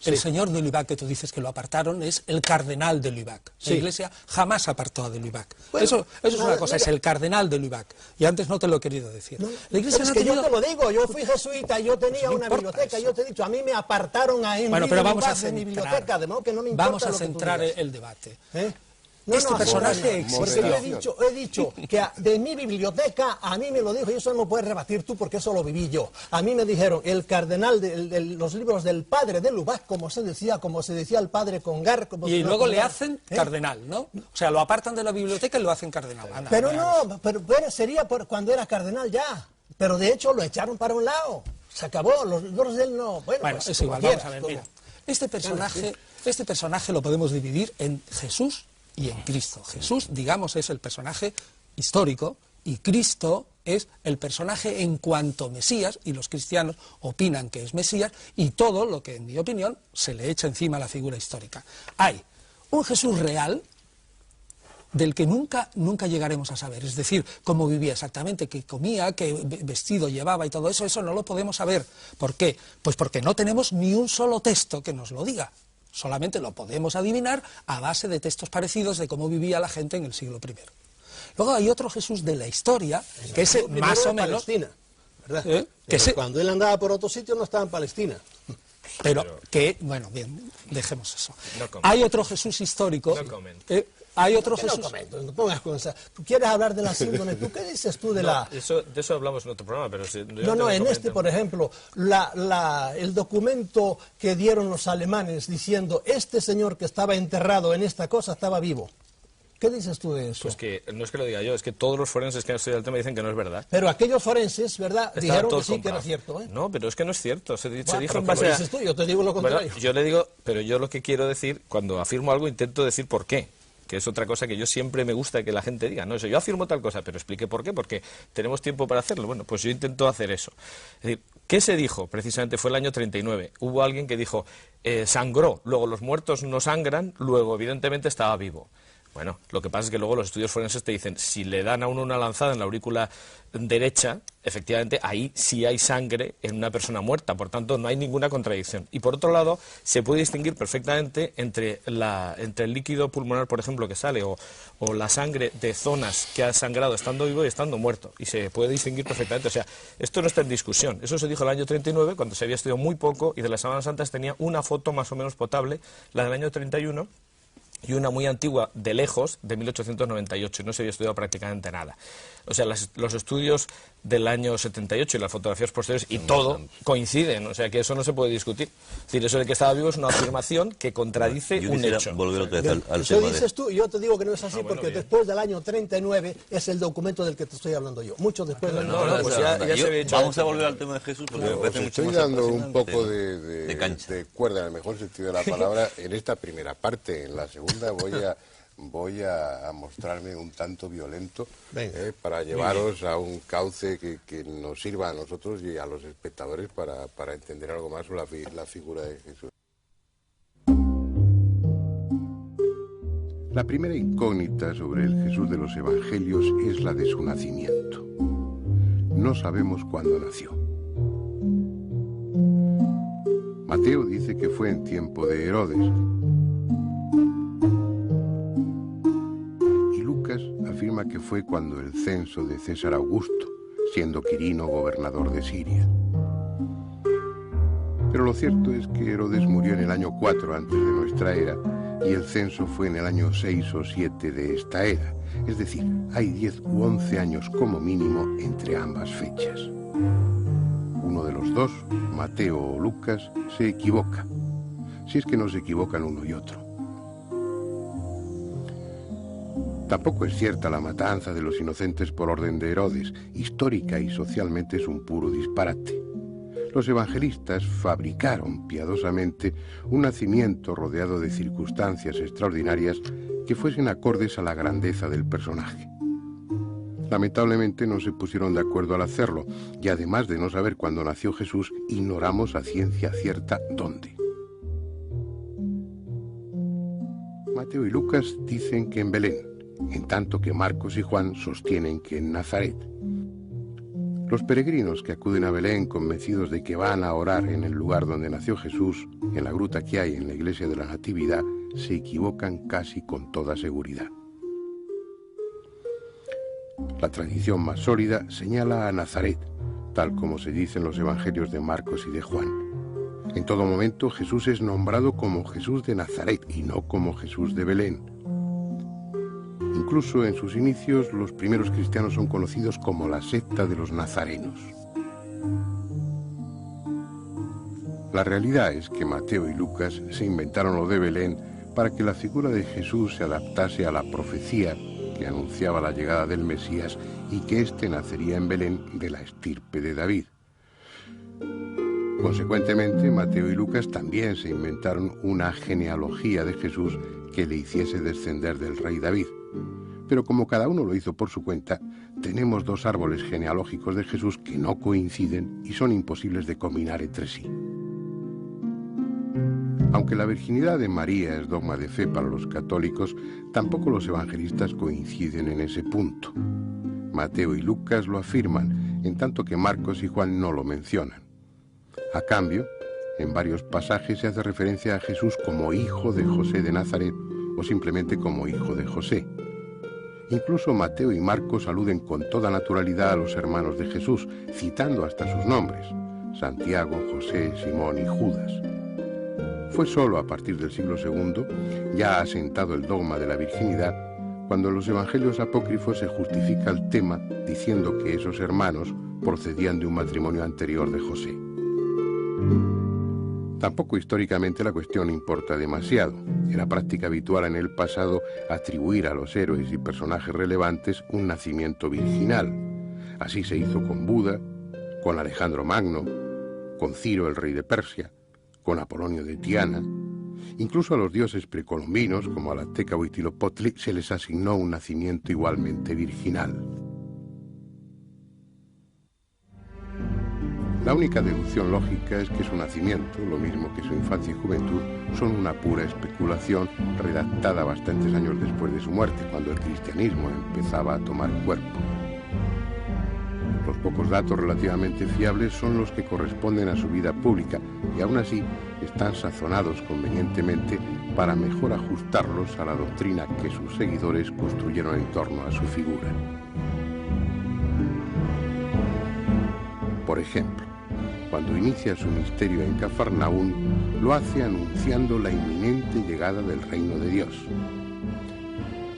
El señor de Lubac, que tú dices que lo apartaron, es el cardenal de Lubac. La Iglesia jamás apartó a de Lubac. Bueno, eso es una cosa, es el cardenal de Lubac. Y antes no te lo he querido decir. No, la Iglesia es que yo te lo digo, yo fui jesuita, yo tenía una biblioteca, yo te he dicho, a mí me apartaron a bueno, pero vamos a de mi biblioteca, de modo que no me importa. Vamos a centrar el debate. Este personaje porque yo he dicho que de mi biblioteca, a mí me lo dijo, y eso no lo puedes rebatir tú porque eso lo viví yo. A mí me dijeron, el cardenal de los libros del padre de Lubac, como se decía el padre Congar. Y luego le hacen cardenal, ¿no? O sea, lo apartan de la biblioteca y lo hacen cardenal. Anda, pero no, pero sería cuando era cardenal ya. Pero de hecho lo echaron para un lado. Se acabó, los libros de él no. Bueno pues, es igual, vamos a ver, mira. Este personaje lo podemos dividir en Jesús y en Cristo. Jesús, digamos, es el personaje histórico y Cristo es el personaje en cuanto Mesías, y los cristianos opinan que es Mesías, y todo lo que, en mi opinión, se le echa encima a la figura histórica. Hay un Jesús real del que nunca llegaremos a saber, es decir, cómo vivía exactamente, qué comía, qué vestido llevaba y todo eso, eso no lo podemos saber. ¿Por qué? Pues porque no tenemos ni un solo texto que nos lo diga. Solamente lo podemos adivinar a base de textos parecidos de cómo vivía la gente en el siglo I. Luego hay otro Jesús de la historia, que es más o menos... Palestina, ¿verdad? Cuando él andaba por otro sitio no estaba en Palestina. Pero que, bueno, bien, dejemos eso. Hay otro Jesús histórico... Hay otro Jesús... No pongas cosas. ¿Tú quieres hablar de la síndrome? ¿Tú qué dices tú de la...? De eso hablamos en otro programa, pero... en este, por ejemplo, el documento que dieron los alemanes diciendo este señor que estaba enterrado en esta cosa estaba vivo. ¿Qué dices tú de eso? Pues que no es que lo diga yo, es que todos los forenses que han estudiado el tema dicen que no es verdad. Pero aquellos forenses, ¿verdad? Dijeron que sí que era cierto, ¿eh? No, pero es que no es cierto. Se dijo en base a... Tú, yo te digo lo contrario. Bueno, yo le digo, pero yo lo que quiero decir, cuando afirmo algo, intento decir por qué. Que es otra cosa que yo siempre me gusta que la gente diga, no, eso yo afirmo tal cosa, pero explique por qué, porque tenemos tiempo para hacerlo. Bueno, pues yo intento hacer eso. Es decir, ¿qué se dijo? Precisamente fue el año 39. Hubo alguien que dijo, sangró, luego los muertos no sangran, luego evidentemente estaba vivo. Bueno, lo que pasa es que luego los estudios forenses te dicen, si le dan a uno una lanzada en la aurícula derecha, efectivamente ahí sí hay sangre en una persona muerta, por tanto no hay ninguna contradicción. Y por otro lado, se puede distinguir perfectamente entre el líquido pulmonar, por ejemplo, que sale, o la sangre de zonas que ha sangrado estando vivo y estando muerto, y se puede distinguir perfectamente. O sea, esto no está en discusión. Eso se dijo en el año 39, cuando se había estudiado muy poco, y de las sábanas santas tenía una foto más o menos potable, la del año 31, y una muy antigua de lejos, de 1898, y no se había estudiado prácticamente nada. O sea, los estudios del año 78 y las fotografías posteriores y todo coinciden, o sea que eso no se puede discutir. Es decir, eso de que estaba vivo es una afirmación que contradice un hecho. Volver otra vez al eso tema dices tú, y yo te digo que no es así, porque después del año 39 es el documento del que te estoy hablando yo, mucho después del año 39. Pues ya se había dicho. Vamos a volver al tema de Jesús, porque me parece mucho más dando un poco de cancha. de cuerda, en el mejor sentido de la palabra, en esta primera parte. En la segunda voy a mostrarme un tanto violento para llevaros a un cauce que nos sirva a nosotros y a los espectadores para entender algo más sobre la figura de Jesús. La primera incógnita sobre el Jesús de los Evangelios es la de su nacimiento. No sabemos cuándo nació. Mateo dice que fue en tiempo de Herodes. Afirma que fue cuando el censo de César Augusto, siendo Quirino gobernador de Siria. Pero lo cierto es que Herodes murió en el año 4 antes de nuestra era y el censo fue en el año 6 o 7 de esta era. Es decir, hay 10 u 11 años como mínimo entre ambas fechas. Uno de los dos, Mateo o Lucas, se equivoca, si es que no se equivocan uno y otro. Tampoco es cierta la matanza de los inocentes por orden de Herodes. Histórica y socialmente es un puro disparate. Los evangelistas fabricaron piadosamente un nacimiento rodeado de circunstancias extraordinarias que fuesen acordes a la grandeza del personaje. Lamentablemente no se pusieron de acuerdo al hacerlo, y además de no saber cuándo nació Jesús, ignoramos a ciencia cierta dónde. Mateo y Lucas dicen que en Belén, en tanto que Marcos y Juan sostienen que en Nazaret. Los peregrinos que acuden a Belén convencidos de que van a orar en el lugar donde nació Jesús, en la gruta que hay en la iglesia de la Natividad, se equivocan casi con toda seguridad. La tradición más sólida señala a Nazaret, tal como se dice en los evangelios de Marcos y de Juan. En todo momento Jesús es nombrado como Jesús de Nazaret y no como Jesús de Belén. Incluso en sus inicios, los primeros cristianos son conocidos como la secta de los nazarenos. La realidad es que Mateo y Lucas se inventaron lo de Belén para que la figura de Jesús se adaptase a la profecía que anunciaba la llegada del Mesías y que éste nacería en Belén de la estirpe de David. Consecuentemente, Mateo y Lucas también se inventaron una genealogía de Jesús que le hiciese descender del rey David. Pero como cada uno lo hizo por su cuenta, tenemos dos árboles genealógicos de Jesús que no coinciden y son imposibles de combinar entre sí. Aunque la virginidad de María es dogma de fe para los católicos, tampoco los evangelistas coinciden en ese punto. Mateo y Lucas lo afirman, en tanto que Marcos y Juan no lo mencionan. A cambio, en varios pasajes se hace referencia a Jesús como hijo de José de Nazaret o simplemente como hijo de José. Incluso Mateo y Marcos aluden con toda naturalidad a los hermanos de Jesús, citando hasta sus nombres: Santiago, José, Simón y Judas. Fue solo a partir del siglo II, ya asentado el dogma de la virginidad, cuando en los evangelios apócrifos se justifica el tema diciendo que esos hermanos procedían de un matrimonio anterior de José. Tampoco históricamente la cuestión importa demasiado. Era práctica habitual en el pasado atribuir a los héroes y personajes relevantes un nacimiento virginal. Así se hizo con Buda, con Alejandro Magno, con Ciro el rey de Persia, con Apolonio de Tiana. Incluso a los dioses precolombinos, como al azteca Huitzilopochtli, se les asignó un nacimiento igualmente virginal. La única deducción lógica es que su nacimiento, lo mismo que su infancia y juventud, son una pura especulación redactada bastantes años después de su muerte, cuando el cristianismo empezaba a tomar cuerpo. Los pocos datos relativamente fiables son los que corresponden a su vida pública y aún así están sazonados convenientemente para mejor ajustarlos a la doctrina que sus seguidores construyeron en torno a su figura. Por ejemplo, cuando inicia su misterio en Cafarnaún, lo hace anunciando la inminente llegada del reino de Dios.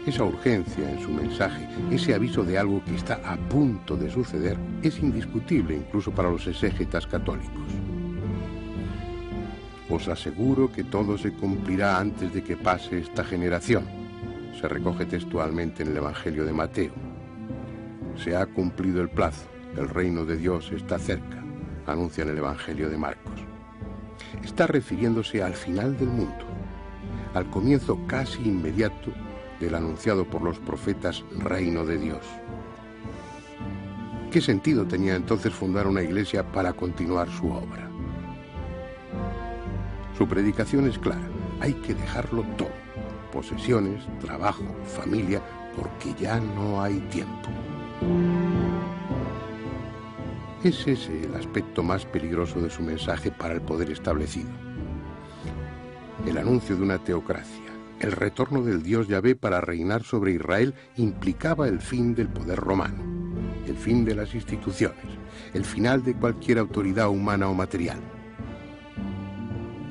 Esa urgencia en su mensaje, ese aviso de algo que está a punto de suceder, es indiscutible incluso para los exégetas católicos. Os aseguro que todo se cumplirá antes de que pase esta generación, se recoge textualmente en el Evangelio de Mateo. Se ha cumplido el plazo, el reino de Dios está cerca, anuncia en el Evangelio de Marcos. Está refiriéndose al final del mundo, al comienzo casi inmediato del anunciado por los profetas reino de Dios. ¿Qué sentido tenía entonces fundar una iglesia para continuar su obra? Su predicación es clara, hay que dejarlo todo, posesiones, trabajo, familia, porque ya no hay tiempo. Es ese el aspecto más peligroso de su mensaje para el poder establecido. El anuncio de una teocracia, el retorno del Dios Yahvé para reinar sobre Israel implicaba el fin del poder romano, el fin de las instituciones, el final de cualquier autoridad humana o material.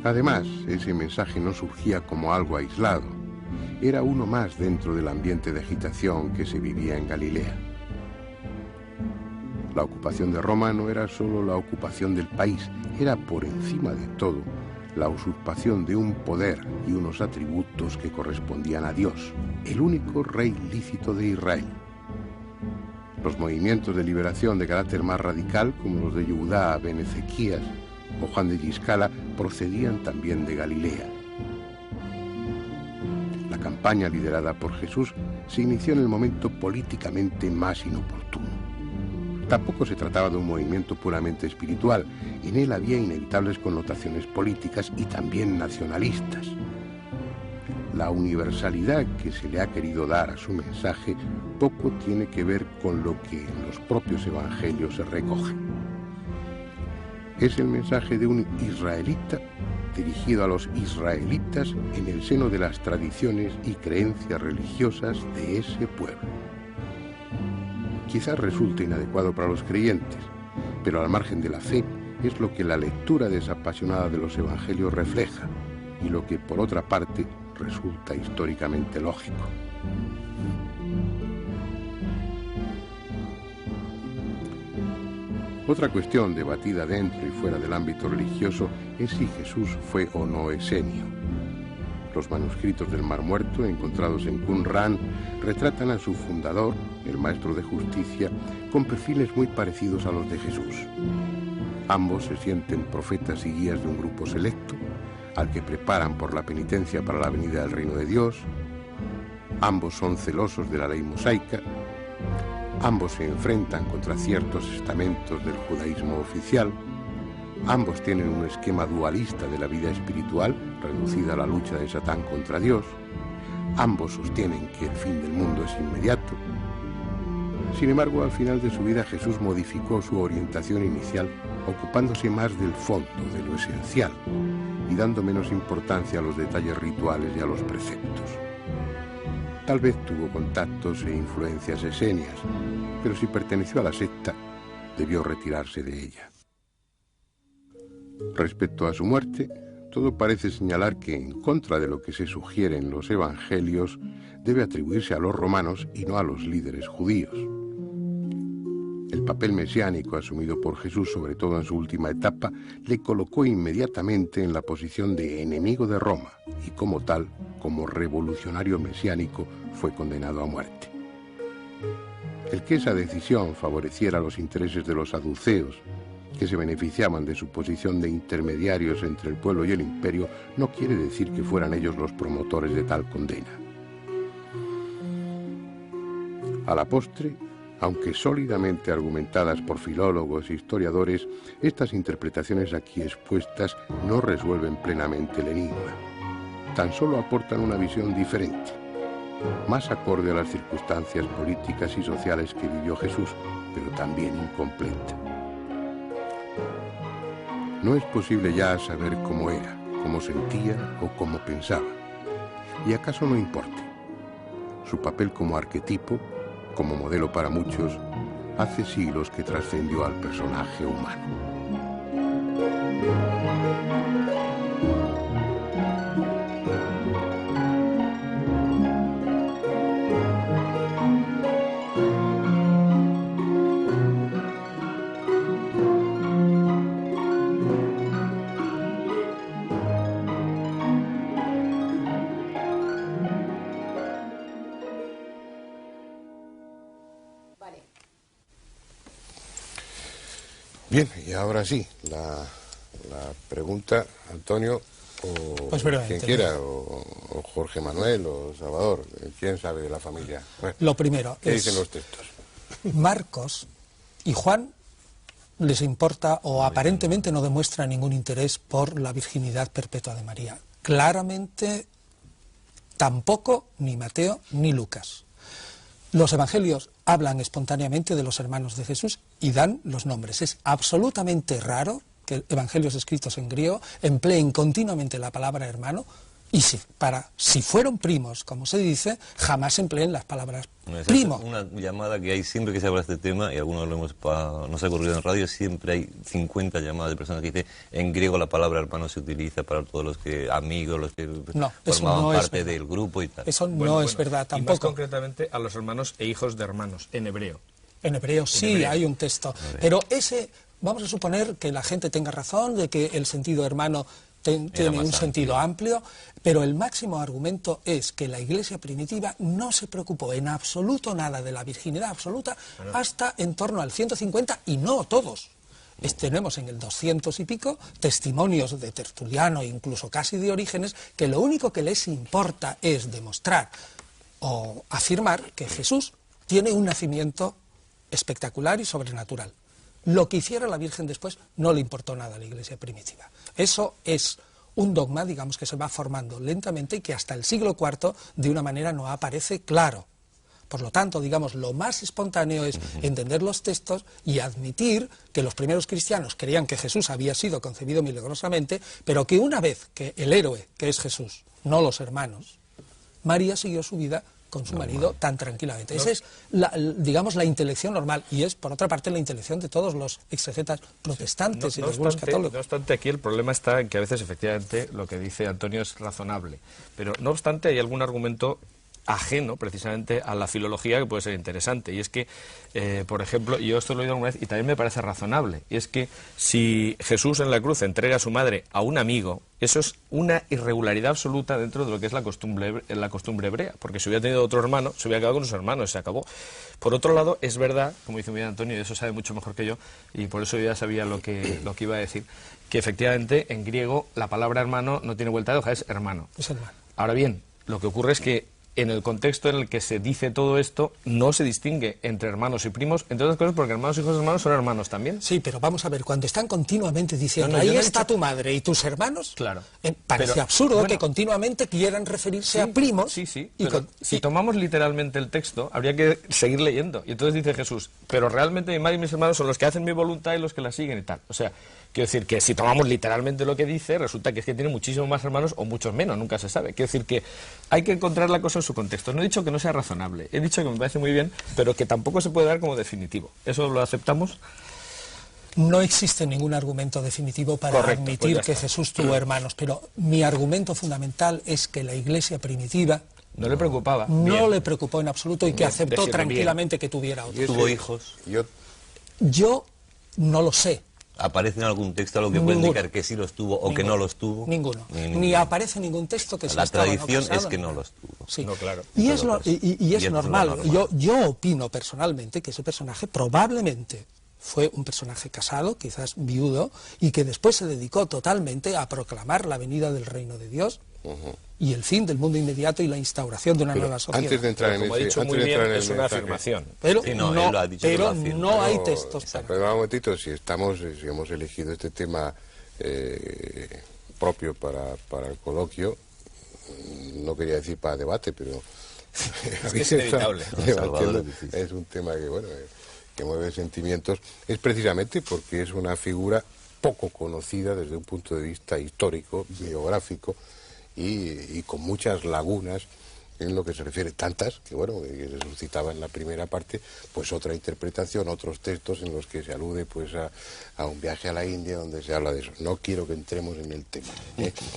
Además, ese mensaje no surgía como algo aislado, era uno más dentro del ambiente de agitación que se vivía en Galilea. La ocupación de Roma no era solo la ocupación del país, era por encima de todo la usurpación de un poder y unos atributos que correspondían a Dios, el único rey lícito de Israel. Los movimientos de liberación de carácter más radical, como los de Yehudá ben Ezequías o Juan de Giscala, procedían también de Galilea. La campaña liderada por Jesús se inició en el momento políticamente más inoportuno. Tampoco se trataba de un movimiento puramente espiritual, en él había inevitables connotaciones políticas y también nacionalistas. La universalidad que se le ha querido dar a su mensaje poco tiene que ver con lo que en los propios evangelios se recoge. Es el mensaje de un israelita dirigido a los israelitas en el seno de las tradiciones y creencias religiosas de ese pueblo. Quizás resulte inadecuado para los creyentes, pero al margen de la fe es lo que la lectura desapasionada de los evangelios refleja y lo que, por otra parte, resulta históricamente lógico. Otra cuestión debatida dentro y fuera del ámbito religioso es si Jesús fue o no esenio. Los manuscritos del Mar Muerto, encontrados en Qumran, retratan a su fundador, el maestro de justicia, con perfiles muy parecidos a los de Jesús. Ambos se sienten profetas y guías de un grupo selecto, al que preparan por la penitencia para la venida del reino de Dios. Ambos son celosos de la ley mosaica. Ambos se enfrentan contra ciertos estamentos del judaísmo oficial. Ambos tienen un esquema dualista de la vida espiritual, reducida a la lucha de Satán contra Dios. Ambos sostienen que el fin del mundo es inmediato. Sin embargo, al final de su vida Jesús modificó su orientación inicial, ocupándose más del fondo, de lo esencial, y dando menos importancia a los detalles rituales y a los preceptos. Tal vez tuvo contactos e influencias esenias, pero si perteneció a la secta, debió retirarse de ella. Respecto a su muerte, todo parece señalar que, en contra de lo que se sugiere en los evangelios, debe atribuirse a los romanos y no a los líderes judíos. El papel mesiánico asumido por Jesús, sobre todo en su última etapa, le colocó inmediatamente en la posición de enemigo de Roma y, como tal, como revolucionario mesiánico, fue condenado a muerte. El que esa decisión favoreciera los intereses de los saduceos, que se beneficiaban de su posición de intermediarios entre el pueblo y el imperio, no quiere decir que fueran ellos los promotores de tal condena. A la postre, Aunque sólidamente argumentadas por filólogos e historiadores, estas interpretaciones aquí expuestas no resuelven plenamente el enigma. Tan solo aportan una visión diferente, más acorde a las circunstancias políticas y sociales que vivió Jesús, pero también incompleta. No es posible ya saber cómo era, cómo sentía o cómo pensaba. ¿Y acaso no importe? Su papel como arquetipo, como modelo para muchos, hace siglos que trascendió al personaje humano. Bien, y ahora sí, la pregunta, Antonio, o pues quien quiera, o Jorge Manuel, o Salvador, ¿quién sabe de la familia? Bueno, lo primero ¿qué es, dicen los textos? Marcos y Juan les importa o aparentemente no demuestra ningún interés por la virginidad perpetua de María. Claramente tampoco ni Mateo ni Lucas. Los evangelios hablan espontáneamente de los hermanos de Jesús y dan los nombres. Es absolutamente raro que evangelios escritos en griego empleen continuamente la palabra hermano, y si fueron primos, como se dice, jamás empleen las palabras primo. Es una llamada que hay siempre que se habla de este tema, y algunos nos ha ocurrido en radio, siempre hay 50 llamadas de personas que dicen, en griego la palabra hermano se utiliza para todos los amigos, los que formaban parte del grupo y tal. Eso no es verdad tampoco. Y más concretamente a los hermanos e hijos de hermanos, en hebreo. En hebreo sí hay un texto, pero ese, vamos a suponer que la gente tenga razón, de que el sentido hermano tiene un sentido amplio, pero el máximo argumento es que la Iglesia primitiva no se preocupó en absoluto nada de la virginidad absoluta hasta en torno al 150, y no todos. Tenemos en el 200 y pico testimonios de Tertuliano, incluso casi de Orígenes, que lo único que les importa es demostrar o afirmar que Jesús tiene un nacimiento espectacular y sobrenatural. Lo que hiciera la Virgen después no le importó nada a la Iglesia primitiva. Eso es un dogma, digamos, que se va formando lentamente y que hasta el siglo IV de una manera no aparece claro. Por lo tanto, digamos, lo más espontáneo es entender los textos y admitir que los primeros cristianos creían que Jesús había sido concebido milagrosamente, pero que una vez que el héroe, que es Jesús, no los hermanos, María siguió su vida con su marido tan tranquilamente. Esa es, digamos, la intelección normal, y es, por otra parte, la intelección de todos los exegetas protestantes y de algunos católicos. No obstante, aquí el problema está en que a veces, efectivamente, lo que dice Antonio es razonable, pero no obstante hay algún argumento ajeno precisamente a la filología que puede ser interesante, y es que, por ejemplo, yo esto lo he oído alguna vez y también me parece razonable, y es que si Jesús en la cruz entrega a su madre a un amigo, eso es una irregularidad absoluta dentro de lo que es la costumbre hebrea, porque si hubiera tenido otro hermano, se hubiera quedado con sus hermanos, se acabó. Por otro lado, es verdad, como dice muy bien Antonio, y eso sabe mucho mejor que yo, y por eso yo ya sabía lo que iba a decir, que efectivamente en griego la palabra hermano no tiene vuelta de hoja, es hermano. Es hermano. Ahora bien, lo que ocurre es que en el contexto en el que se dice todo esto, no se distingue entre hermanos y primos, entre otras cosas porque hermanos y hijos de hermanos son hermanos también. Sí, pero vamos a ver, cuando están continuamente diciendo, ahí está tu madre y tus hermanos, claro, parece absurdo que continuamente quieran referirse a primos. Sí, pero si tomamos literalmente el texto, habría que seguir leyendo. Y entonces dice Jesús, pero realmente mi madre y mis hermanos son los que hacen mi voluntad y los que la siguen y tal. O sea, quiero decir que si tomamos literalmente lo que dice, resulta que es que tiene muchísimos más hermanos o muchos menos, nunca se sabe. Quiero decir que hay que encontrar la cosa en su contexto. No he dicho que no sea razonable, he dicho que me parece muy bien, pero que tampoco se puede dar como definitivo. ¿Eso lo aceptamos? No existe ningún argumento definitivo para admitir que Jesús tuvo hermanos, pero mi argumento fundamental es que la Iglesia primitiva no le preocupaba. No le preocupó en absoluto y que aceptó tranquilamente que tuviera otros. ¿Tuvo hijos? Yo no lo sé. ¿Aparece en algún texto algo que puede indicar que sí los tuvo o que no los tuvo? Ninguno. Ni aparece ningún texto que sí la tradición es que no los tuvo. Sí. No, claro. Y es normal. Yo opino personalmente que ese personaje probablemente fue un personaje casado, quizás viudo, y que después se dedicó totalmente a proclamar la venida del reino de Dios, y el fin del mundo inmediato y la instauración de una nueva sociedad. Antes de entrar en como ese, ha dicho antes muy de bien, entrar en es el una mensaje, afirmación. Pero Sí, no, no, él lo ha dicho, pero lo afirma. no hay textos. Pero un momentito, si hemos elegido este tema propio para el coloquio, no quería decir para debate, pero es que es inevitable. Es un tema que, bueno, que mueve sentimientos, es precisamente porque es una figura poco conocida desde un punto de vista histórico, biográfico, y con muchas lagunas en lo que se refiere, tantas que, bueno, que se suscitaba en la primera parte, pues otra interpretación, otros textos en los que se alude pues a un viaje a la India donde se habla de eso. No quiero que entremos en el tema.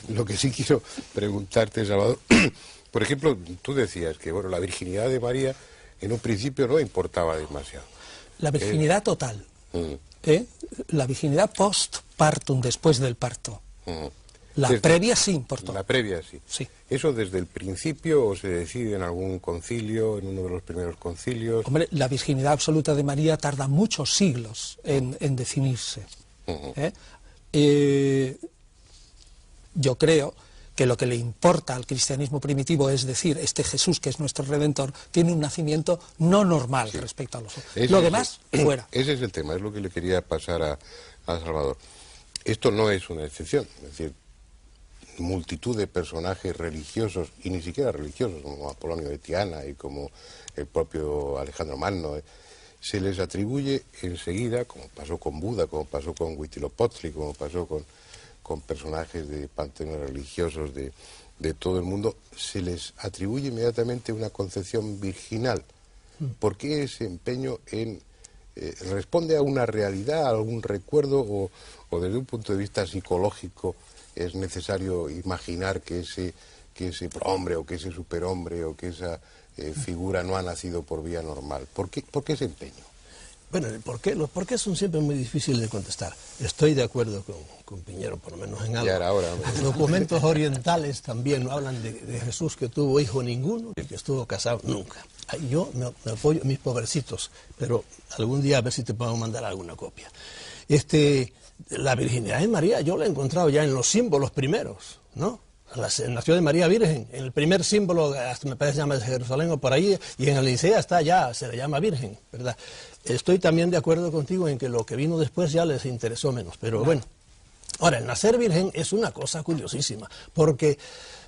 Lo que sí quiero preguntarte, Salvador, por ejemplo, tú decías que, bueno, la virginidad de María en un principio no importaba demasiado. La virginidad total, la virginidad post-partum, después del parto. La previa sí importó. La previa sí. Sí. ¿Eso desde el principio o se decide en algún concilio, en uno de los primeros concilios? Hombre, la virginidad absoluta de María tarda muchos siglos en definirse. Yo creo que lo que le importa al cristianismo primitivo, es decir, este Jesús que es nuestro Redentor, tiene un nacimiento no normal respecto a los otros. Lo demás, fuera. Ese es el tema, es lo que le quería pasar a Salvador. Esto no es una excepción, es decir, multitud de personajes religiosos, y ni siquiera religiosos, como Apolonio de Tiana y como el propio Alejandro Magno, se les atribuye enseguida, como pasó con Buda, como pasó con Huitzilopochtli, como pasó con personajes de panteones religiosos de todo el mundo, se les atribuye inmediatamente una concepción virginal. ¿Por qué ese empeño en... responde a una realidad, a algún recuerdo, o desde un punto de vista psicológico es necesario imaginar que ese prohombre o que ese superhombre o que esa figura no ha nacido por vía normal? ¿Por qué ese empeño? Bueno, los por qué son siempre muy difíciles de contestar. Estoy de acuerdo con Piñero, por lo menos en algo. Ya era ahora. Los documentos orientales también hablan de Jesús que tuvo hijo ninguno y que estuvo casado nunca. Yo me apoyo, mis pobrecitos, pero algún día a ver si te puedo mandar alguna copia. La virginidad de María yo la he encontrado ya en los símbolos primeros, ¿no? Nació de María Virgen, en el primer símbolo, hasta me parece se llama de Jerusalén o por ahí, y en el Licea está ya, se le llama Virgen, ¿verdad? Estoy también de acuerdo contigo en que lo que vino después ya les interesó menos, pero bueno. Ahora, el nacer virgen es una cosa curiosísima, porque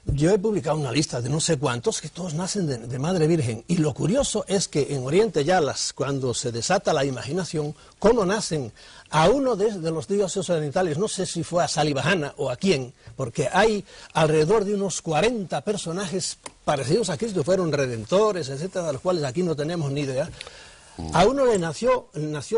yo he publicado una lista de no sé cuántos que todos nacen de madre virgen, y lo curioso es que en Oriente ya cuando se desata la imaginación, cómo nacen a uno de los dioses orientales, no sé si fue a Salivajana o a quién, porque hay alrededor de unos 40 personajes parecidos a Cristo, fueron redentores, etcétera, de los cuales aquí no tenemos ni idea. A uno le nació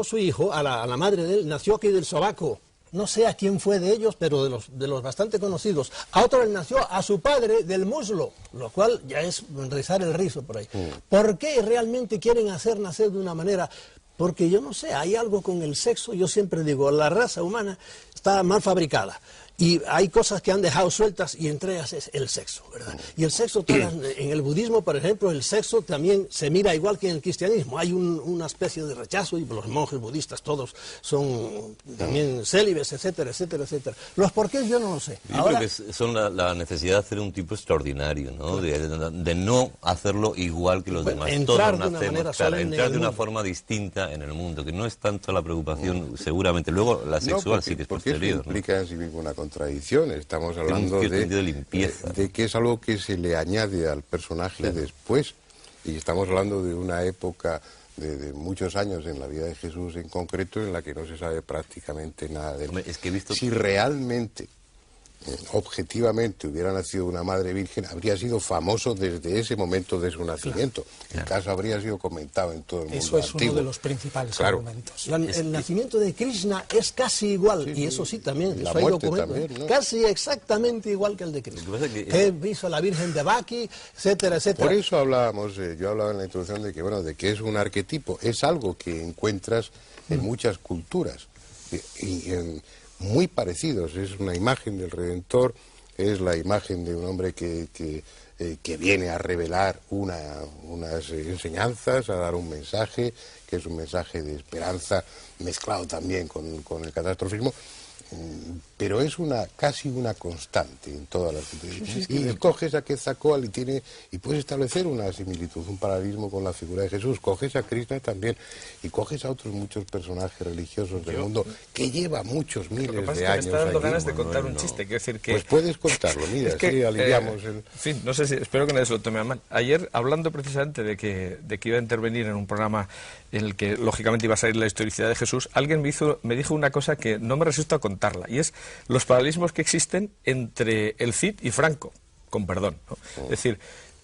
su hijo, a la madre de él, nació aquí del sobaco. No sé a quién fue de ellos, pero de los bastante conocidos. A otro le nació a su padre del muslo, lo cual ya es rizar el rizo por ahí. ¿Por qué realmente quieren hacer nacer de una manera? Porque yo no sé, hay algo con el sexo, yo siempre digo, la raza humana está mal fabricada. Y hay cosas que han dejado sueltas y entre ellas es el sexo, ¿verdad? Y el sexo, en el budismo, por ejemplo, el sexo también se mira igual que en el cristianismo. Hay una especie de rechazo y los monjes budistas todos son también célibes, etcétera, etcétera, etcétera. Los porqués yo no lo sé. Yo creo que son la necesidad de hacer un tipo extraordinario, ¿no? De no hacerlo igual que los demás. Entrar Todos de una manera nacemos, claro, solemne entrar de en el una mundo. forma distinta en el mundo, que no es tanto la preocupación, seguramente. Luego la sexual sí que es porque posterior, eso implica en sí mismo una contradicción. Estamos hablando de limpieza, de que es algo que se le añade al personaje después, y estamos hablando de una época de muchos años en la vida de Jesús en concreto en la que no se sabe prácticamente nada de él. Hombre, es que he visto... Si realmente, objetivamente, hubiera nacido una madre virgen, habría sido famoso desde ese momento de su nacimiento. El caso habría sido comentado en todo el mundo Eso es antiguo. uno de los principales argumentos. El nacimiento de Krishna es casi igual, y eso sí también, La eso hay muerte documentos, también, ¿no? casi exactamente igual que el de Krishna. Lo que pasa es que- Que hizo la Virgen de Baki, etcétera, etcétera. Por eso hablábamos, yo hablaba en la introducción de que, bueno, de que es un arquetipo, es algo que encuentras en muchas culturas, muy parecidos. Es una imagen del Redentor, es la imagen de un hombre que viene a revelar unas enseñanzas, a dar un mensaje, que es un mensaje de esperanza, mezclado también con el catastrofismo. pero es casi una constante en todas las situaciones. Y coges a Quetzalcóatl y puedes establecer una similitud, un paralelismo con la figura de Jesús. Coges a Krishna también y coges a otros muchos personajes religiosos del mundo que lleva muchos miles de años. Lo que pasa es que me está dando ganas de contar un chiste, quiero decir que... Pues puedes contarlo, mira, es que, sí, aliviamos el... En fin, no sé si, espero que nadie se lo tome a mal. Ayer, hablando precisamente de que iba a intervenir en un programa en el que lógicamente iba a salir la historicidad de Jesús, alguien me dijo una cosa que no me resisto a contarla, y es los paralelismos que existen entre el Cid y Franco, con perdón, ¿no? Es decir,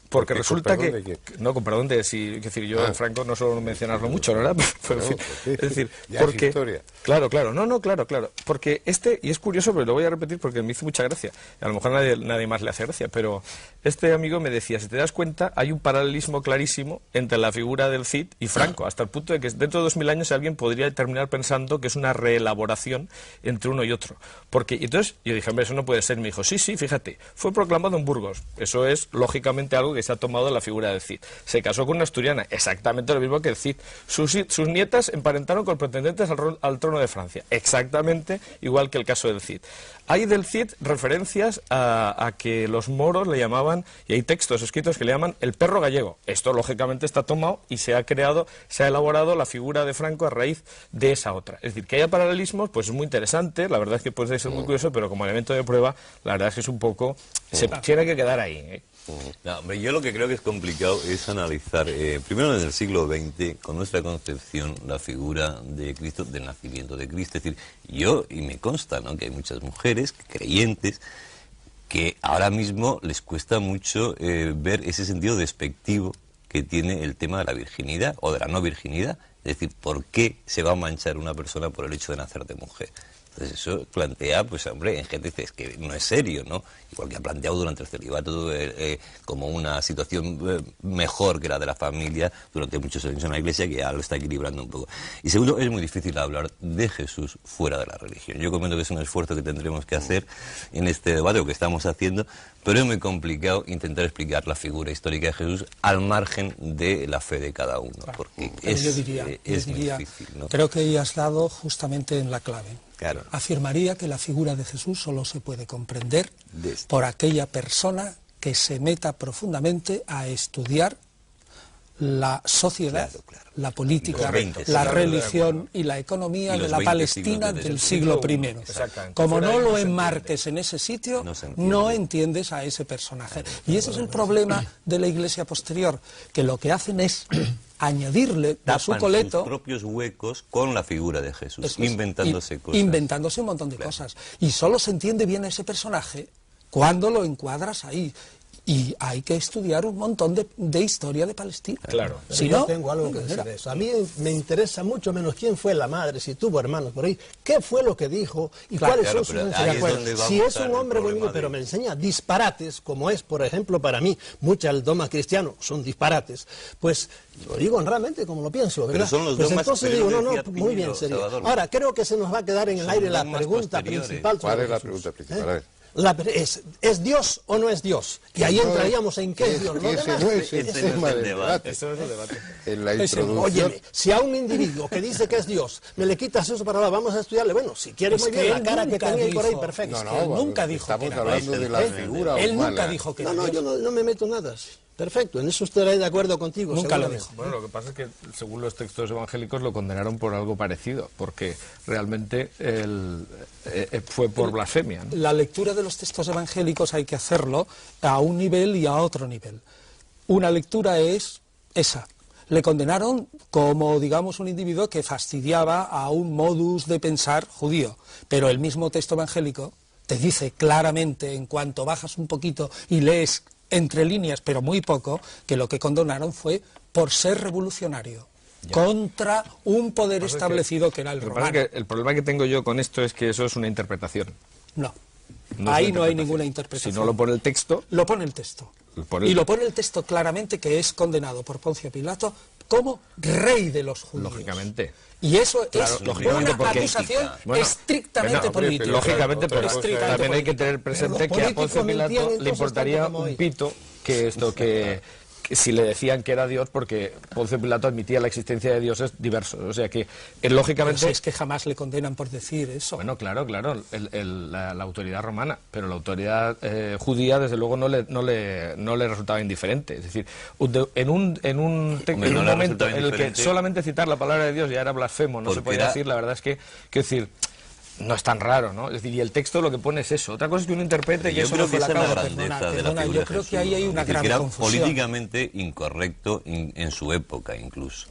porque resulta que... No, con perdón de si... Es decir, yo en Franco no suelo mencionarlo mucho, ¿verdad? Pero, en fin, es decir, porque... Claro, claro. Porque y es curioso, pero lo voy a repetir porque me hizo mucha gracia. A lo mejor nadie más le hace gracia, pero este amigo me decía, si te das cuenta, hay un paralelismo clarísimo entre la figura del Cid y Franco, hasta el punto de que dentro de 2000 años alguien podría terminar pensando que es una reelaboración entre uno y otro. Y entonces yo dije, hombre, eso no puede ser. Me dijo, sí, fíjate, fue proclamado en Burgos. Eso es, lógicamente, algo que se ha tomado de la figura del Cid. Se casó con una asturiana, exactamente lo mismo que el Cid. Sus nietas emparentaron con pretendentes al trono de Francia, exactamente igual que el caso del Cid. Hay del Cid referencias a que los moros le llamaban, y hay textos escritos que le llaman el perro gallego. Esto lógicamente está tomado y se ha elaborado la figura de Franco a raíz de esa otra. Es decir, que haya paralelismos, pues es muy interesante, la verdad es que puede ser muy curioso, pero como elemento de prueba, la verdad es que es un poco... se tiene que quedar ahí, ¿eh? No, hombre, yo lo que creo que es complicado es analizar, primero en el siglo XX, con nuestra concepción, la figura de Cristo, del nacimiento de Cristo. Es decir, y me consta, ¿no?, que hay muchas mujeres creyentes que ahora mismo les cuesta mucho ver ese sentido despectivo que tiene el tema de la virginidad o de la no virginidad. Es decir, ¿por qué se va a manchar una persona por el hecho de nacer de mujer? Entonces eso plantea, pues hombre, en gente es que no es serio, ¿no? Igual que ha planteado durante el celibato como una situación mejor que la de la familia durante muchos años en la Iglesia, que ya lo está equilibrando un poco. Y segundo, es muy difícil hablar de Jesús fuera de la religión. Yo comento que es un esfuerzo que tendremos que hacer en este debate, o que estamos haciendo, pero es muy complicado intentar explicar la figura histórica de Jesús al margen de la fe de cada uno, porque yo diría, muy difícil, ¿no? Creo que has dado justamente en la clave. Claro. Afirmaría que la figura de Jesús solo se puede comprender por aquella persona que se meta profundamente a estudiar la sociedad, la política, la religión y la economía de la Palestina del siglo I. Como no lo enmarques en ese sitio, no entiendes a ese personaje. Y ese es el problema de la Iglesia posterior, que lo que hacen es añadirle a su coleto sus propios huecos con la figura de Jesús, inventándose cosas. Inventándose un montón de cosas. Y solo se entiende bien ese personaje cuando lo encuadras ahí. Y hay que estudiar un montón de historia de Palestina. Claro. Si no, tengo algo que decir de eso. A mí me interesa mucho menos quién fue la madre, si tuvo hermanos por ahí, qué fue lo que dijo y cuáles son sus enseñanzas. Si es un hombre bonito, pero me enseña disparates, como es, por ejemplo, para mí, muchos dogmas cristianos son disparates, pues lo digo realmente como lo pienso, ¿verdad? Pero son los pues dogmas, entonces digo, no, muy bien, serio. Ahora, creo que se nos va a quedar en el aire la pregunta principal. ¿Cuál es la pregunta principal? A ver. ¿Es Dios o no es Dios? Y ahí entraríamos en qué es Dios. Ese no es el tema del debate. Eso es el debate. En la introducción... Óyeme, si a un individuo que dice que es Dios me le quitas eso para hablar, vamos a estudiarle. Bueno, si quieres muy bien, la cara que tenía por ahí, perfecto. Él nunca dijo que estamos hablando de la figura humana. Él nunca dijo que no, yo no me meto nada. Perfecto, en eso estaré de acuerdo contigo. Nunca lo dijo. Bueno, lo que pasa es que según los textos evangélicos lo condenaron por algo parecido, porque realmente fue por blasfemia, ¿no? La lectura de los textos evangélicos hay que hacerlo a un nivel y a otro nivel. Una lectura es esa. Le condenaron como, digamos, un individuo que fastidiaba a un modus de pensar judío, pero el mismo texto evangélico te dice claramente, en cuanto bajas un poquito y lees entre líneas, pero muy poco, que lo que condenaron fue por ser revolucionario contra un poder establecido que era el romano. El problema que tengo yo con esto es que eso es una interpretación. No, ahí no hay ninguna interpretación. Si no lo pone el texto... Lo pone el texto. Y lo pone el texto claramente, que es condenado por Poncio Pilato como rey de los judíos. Lógicamente. Y eso es una acusación estrictamente política. Lógicamente, pero también hay que tener presente que a Poncio Pilato le importaría un pito que si le decían que era Dios, porque Poncio Pilato admitía la existencia de dioses diversos. O sea que, lógicamente... Pues es que jamás le condenan por decir eso. Bueno, claro, la autoridad romana, pero la autoridad judía, desde luego, no le resultaba indiferente. Es decir, en un momento en el que solamente citar la palabra de Dios ya era blasfemo, no se podía decir, la verdad es que, no es tan raro, ¿no? Es decir, y el texto lo que pone es eso. Otra cosa es que uno interprete que eso no fue la causa. Yo creo que ahí hay una gran confusión. Era políticamente incorrecto en su época, incluso.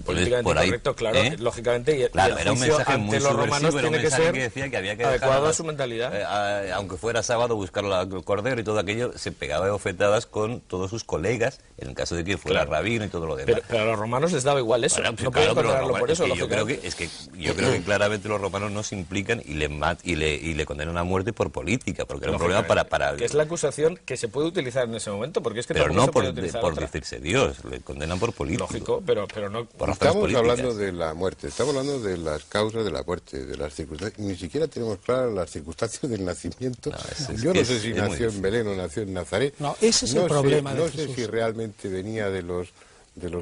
Políticamente por ahí, correcto, claro, lógicamente, y claro, el era un mensaje muy los romanos tiene que ser decía que había que adecuado a su mentalidad. Aunque fuera sábado, buscar el cordero y todo aquello, se pegaba de bofetadas con todos sus colegas, en el caso de que fuera rabino y todo lo demás. Pero a los romanos les daba igual eso, no podían condenarlo por eso. Yo creo que claramente los romanos no se implican y le condenan a muerte por política, porque era un problema para que es la acusación que se puede utilizar en ese momento, porque es que pero no por decirse Dios, le condenan por política. Lógico, pero no por estamos hablando de la muerte, estamos hablando de las causas de la muerte, de las circunstancias. Ni siquiera tenemos claras las circunstancias del nacimiento. Yo no sé si nació en Belén o nació en Nazaret. No, ese es el problema de Jesús. No sé si realmente venía de los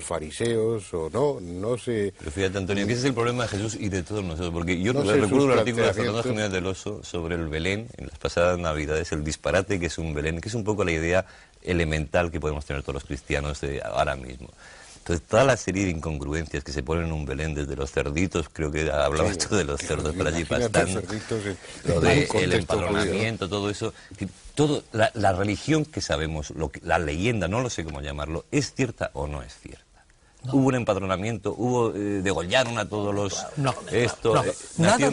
fariseos o no sé. Pero fíjate, Antonio, que ese es el problema de Jesús y de todos nosotros, porque yo recuerdo un artículo de Fernando Jiménez del Oso sobre el Belén en las pasadas Navidades, el disparate que es un Belén, que es un poco la idea elemental que podemos tener todos los cristianos ahora mismo. Entonces, toda la serie de incongruencias que se ponen en un Belén, desde los cerditos, creo que hablaba esto de los cerdos por allí pastando, lo del empadronamiento, todo eso, la religión que sabemos, la leyenda, no lo sé cómo llamarlo, ¿es cierta o no es cierta? No. Hubo un empadronamiento, degollaron a todos los... Nada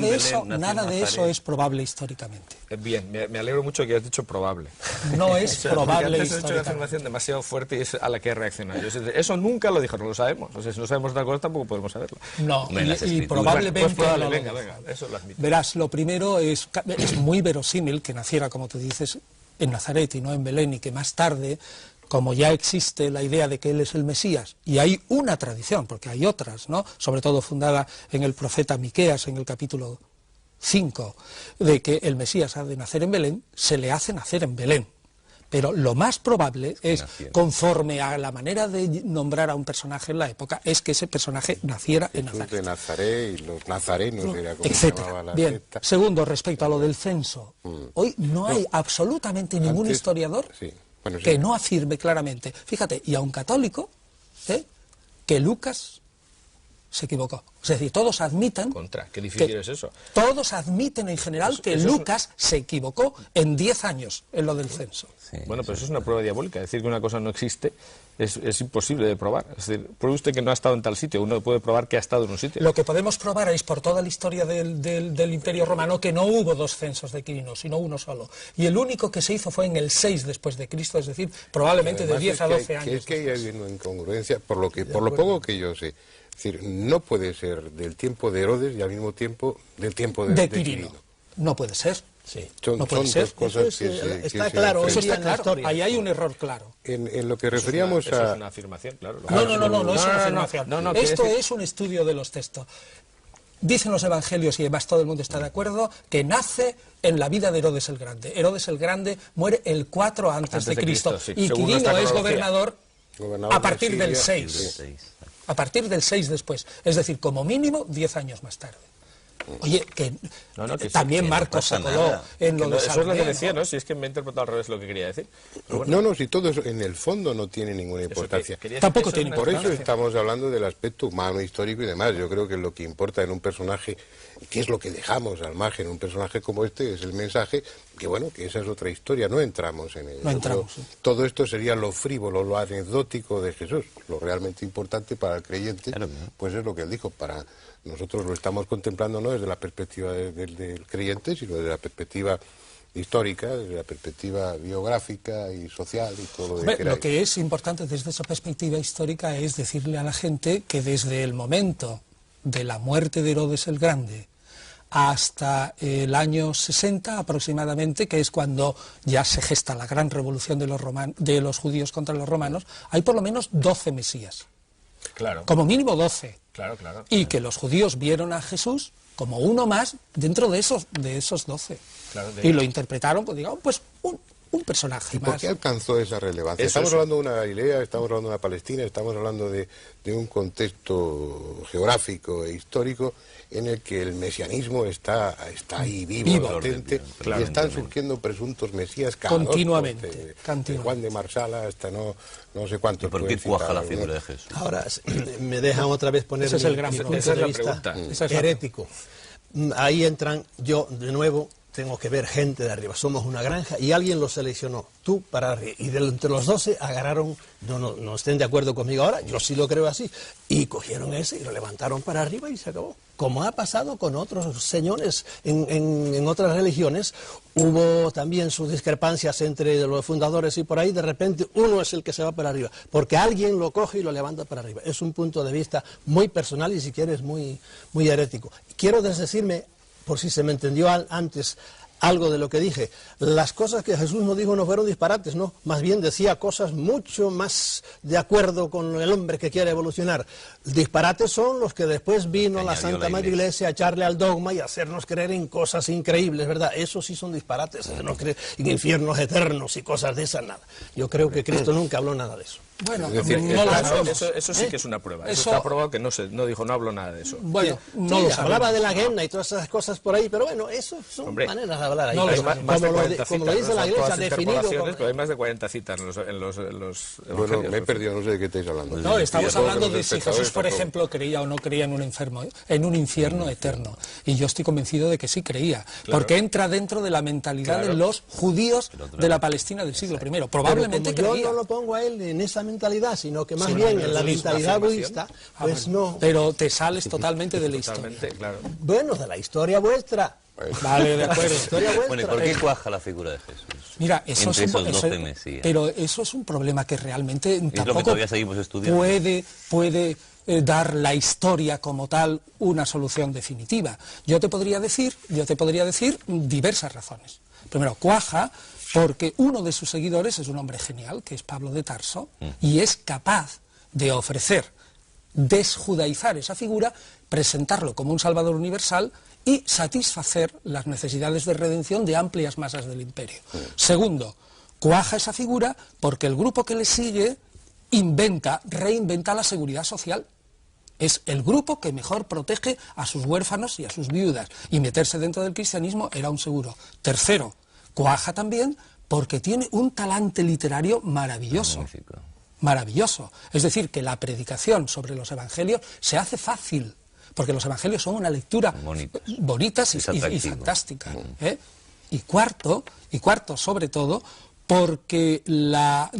de eso es probable históricamente. Bien, me alegro mucho que hayas dicho probable. No es probable históricamente. Has hecho una afirmación demasiado fuerte y es a la que he reaccionado. Eso nunca lo dijo, no lo sabemos. O sea, si no sabemos otra cosa tampoco podemos saberlo. No, y probablemente... Bueno, pues venga, eso lo admito. Verás, lo primero es muy verosímil que naciera, como tú dices, en Nazaret y no en Belén, y que más tarde... como ya existe la idea de que él es el Mesías, y hay una tradición, porque hay otras, ¿no?, sobre todo fundada en el profeta Miqueas, en el capítulo 5, de que el Mesías ha de nacer en Belén, se le hace nacer en Belén. Pero lo más probable es, conforme a la manera de nombrar a un personaje en la época, es que ese personaje naciera en Nazaret. de Nazaret y los nazarenos, era como etcétera. Se llamaba la Bien. secta. Segundo, respecto a lo del censo, hoy no hay absolutamente ningún historiador que no afirme claramente. Fíjate, y a un católico, que Lucas se equivocó. Es decir, todos admiten... Qué difícil es eso. Todos admiten en general que Lucas se equivocó en 10 años en lo del censo. Sí, bueno, pero eso es una prueba diabólica. Decir que una cosa no existe es imposible de probar. Es decir, pruebe usted que no ha estado en tal sitio. Uno puede probar que ha estado en un sitio. Lo que podemos probar es por toda la historia del Imperio Romano que no hubo 2 censos de Quirinos, sino uno solo. Y el único que se hizo fue en el 6 después de Cristo, es decir, probablemente de 10 a 12 años. Es que hay una incongruencia, por lo poco que yo sé. Es decir, no puede ser del tiempo de Herodes y al mismo tiempo del tiempo de Quirino. No puede ser. Sí. No puede ser. Dos cosas está claro, eso está claro. Ahí hay un error claro. En lo que referíamos eso es una afirmación, claro. No es una afirmación. Esto es un estudio de los textos. Dicen los evangelios, y además todo el mundo está de acuerdo, que nace en la vida de Herodes el Grande. Herodes el Grande muere el 4 antes de Cristo. Sí. Y Quirino es gobernador a partir de del Siria, 6. A partir del 6 después. Es decir, como mínimo 10 años más tarde. Oye, que también Marcos se coló en lo de eso es lo que decía, ¿no? Si es que me he interpretado al revés lo que quería decir. No, si todo eso en el fondo no tiene ninguna importancia. Tampoco tiene Por eso estamos hablando del aspecto humano, histórico y demás. Yo creo que lo que importa en un personaje, que es lo que dejamos al margen, un personaje como este, es el mensaje, que bueno, que esa es otra historia, no entramos en ello. No entramos. Todo esto sería lo frívolo, lo anecdótico de Jesús. Lo realmente importante para el creyente, pues es lo que él dijo, para... Nosotros lo estamos contemplando no desde la perspectiva del creyente, sino desde la perspectiva histórica, desde la perspectiva biográfica y social y todo lo que Lo que es importante desde esa perspectiva histórica es decirle a la gente que desde el momento de la muerte de Herodes el Grande hasta el año 60 aproximadamente, que es cuando ya se gesta la gran revolución de los judíos contra los romanos, hay por lo menos 12 mesías. Claro. Como mínimo 12. Claro. Y que los judíos vieron a Jesús como uno más dentro de esos 12. Claro, y lo interpretaron, pues digamos, pues un personaje más. ¿Por qué alcanzó esa relevancia? Eso Estamos hablando de una Galilea, estamos hablando de una Palestina, estamos hablando de un contexto geográfico e histórico en el que el mesianismo está ahí vivo, latente, y están surgiendo presuntos mesías cada continuamente. De Juan de Marsala hasta no sé cuántos. ¿Y por qué cuaja la figura de Jesús? Ahora, me dejan otra vez poner Ese es el gran mi punto punto de de vista vista herético. Ahí entran, yo de nuevo tengo que ver gente de arriba, somos una granja y alguien los seleccionó, tú para arriba, y entre los 12 agarraron, no estén de acuerdo conmigo ahora, yo sí lo creo así, y cogieron ese y lo levantaron para arriba y se acabó. Como ha pasado con otros señores en otras religiones, hubo también sus discrepancias entre los fundadores y por ahí de repente uno es el que se va para arriba, porque alguien lo coge y lo levanta para arriba. Es un punto de vista muy personal y si quieres muy herético. Quiero desdecirme, por si se me entendió antes algo de lo que dije, las cosas que Jesús no dijo no fueron disparates, no, más bien decía cosas mucho más de acuerdo con el hombre que quiere evolucionar. Disparates son los que después vino la Santa Madre Iglesia a echarle al dogma y a hacernos creer en cosas increíbles, ¿verdad? Eso sí son disparates, hacernos creer en infiernos eternos y cosas de esas, nada. Yo creo que Cristo nunca habló nada de eso. Bueno, es decir, no lo sabemos. Eso sí que es una prueba. Eso está probado que no dijo, no habló nada de eso. Bueno, no sí, lo sabemos. hablaba de la guerra y todas esas cosas por ahí, pero bueno, eso son maneras de hablar ahí. No, como lo dice la Iglesia, definido. Pero hay más de 40 citas en los Bueno, me he perdido, no sé de qué estáis hablando. No, estamos hablando de si Jesús, por ejemplo, creía o no creía en un infierno eterno. Y yo estoy convencido de que sí creía, porque entra dentro de la mentalidad de los judíos de la Palestina del siglo I. Probablemente creía. Yo no lo pongo a él en esa mentalidad, sino que más bien en la mentalidad budista, pues no. Pero te sales totalmente de la historia. Claro. Bueno, de la historia vuestra. Vale, de acuerdo. Bueno, ¿y por qué cuaja la figura de Jesús? Mira, eso Entre es esos 12 mesías. Pero eso es un problema que realmente Es lo que todavía seguimos estudiando. puede dar la historia como tal una solución definitiva. Yo te podría decir diversas razones. Primero, cuaja porque uno de sus seguidores es un hombre genial, que es Pablo de Tarso, y es capaz de ofrecer, desjudaizar esa figura, presentarlo como un salvador universal y satisfacer las necesidades de redención de amplias masas del imperio. Segundo, cuaja esa figura porque el grupo que le sigue reinventa la seguridad social. Es el grupo que mejor protege a sus huérfanos y a sus viudas, y meterse dentro del cristianismo era un seguro. Tercero, cuaja también porque tiene un talante literario maravilloso. Magnífico. Maravilloso. Es decir, que la predicación sobre los evangelios se hace fácil, porque los evangelios son una lectura bonitas y fantástica. Y cuarto, sobre todo, porque la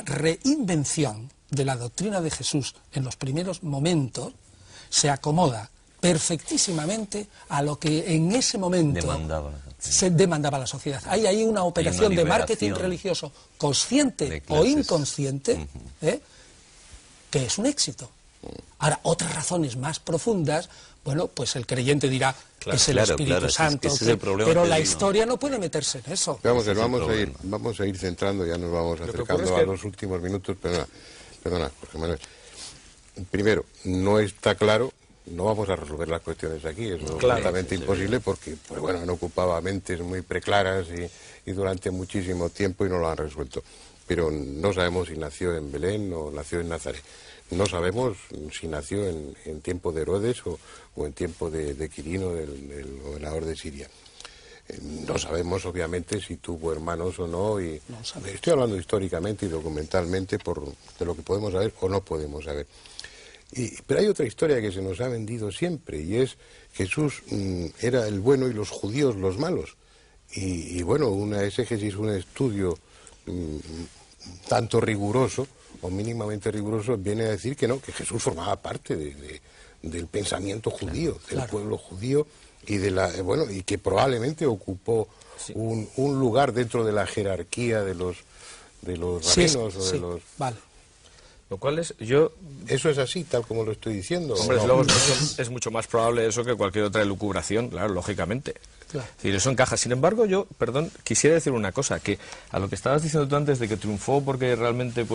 reinvención de la doctrina de Jesús en los primeros momentos se acomoda perfectísimamente a lo que en ese momento se demandaba la sociedad. Hay ahí una operación de marketing religioso consciente o inconsciente, que es un éxito. Ahora, otras razones más profundas, bueno, pues el creyente dirá que es el Espíritu Santo, pero la historia no puede meterse en eso. Vamos a ir centrando, ya nos vamos acercando a los últimos minutos. Perdona, Jorge Manuel. Primero, no está claro. No vamos a resolver las cuestiones aquí, es completamente imposible porque han ocupado mentes muy preclaras y durante muchísimo tiempo y no lo han resuelto. Pero no sabemos si nació en Belén o nació en Nazaret. No sabemos si nació en tiempo de Herodes o en tiempo de Quirino, del gobernador de Siria. No sabemos, obviamente, si tuvo hermanos o no. Estoy hablando históricamente y documentalmente de lo que podemos saber o no podemos saber. Pero hay otra historia que se nos ha vendido siempre, y es Jesús era el bueno y los judíos los malos. Y una exégesis, un estudio tanto riguroso o mínimamente riguroso viene a decir que no, que Jesús formaba parte del pensamiento judío, del pueblo judío, y y que probablemente ocupó un lugar dentro de la jerarquía de los rabinos o de los... Vale. Lo cual ¿Eso es así, tal como lo estoy diciendo? Hombre, luego es mucho más probable eso que cualquier otra elucubración, claro, lógicamente. Claro. Es decir, eso encaja. Sin embargo, quisiera decir una cosa, que a lo que estabas diciendo tú antes de que triunfó porque realmente,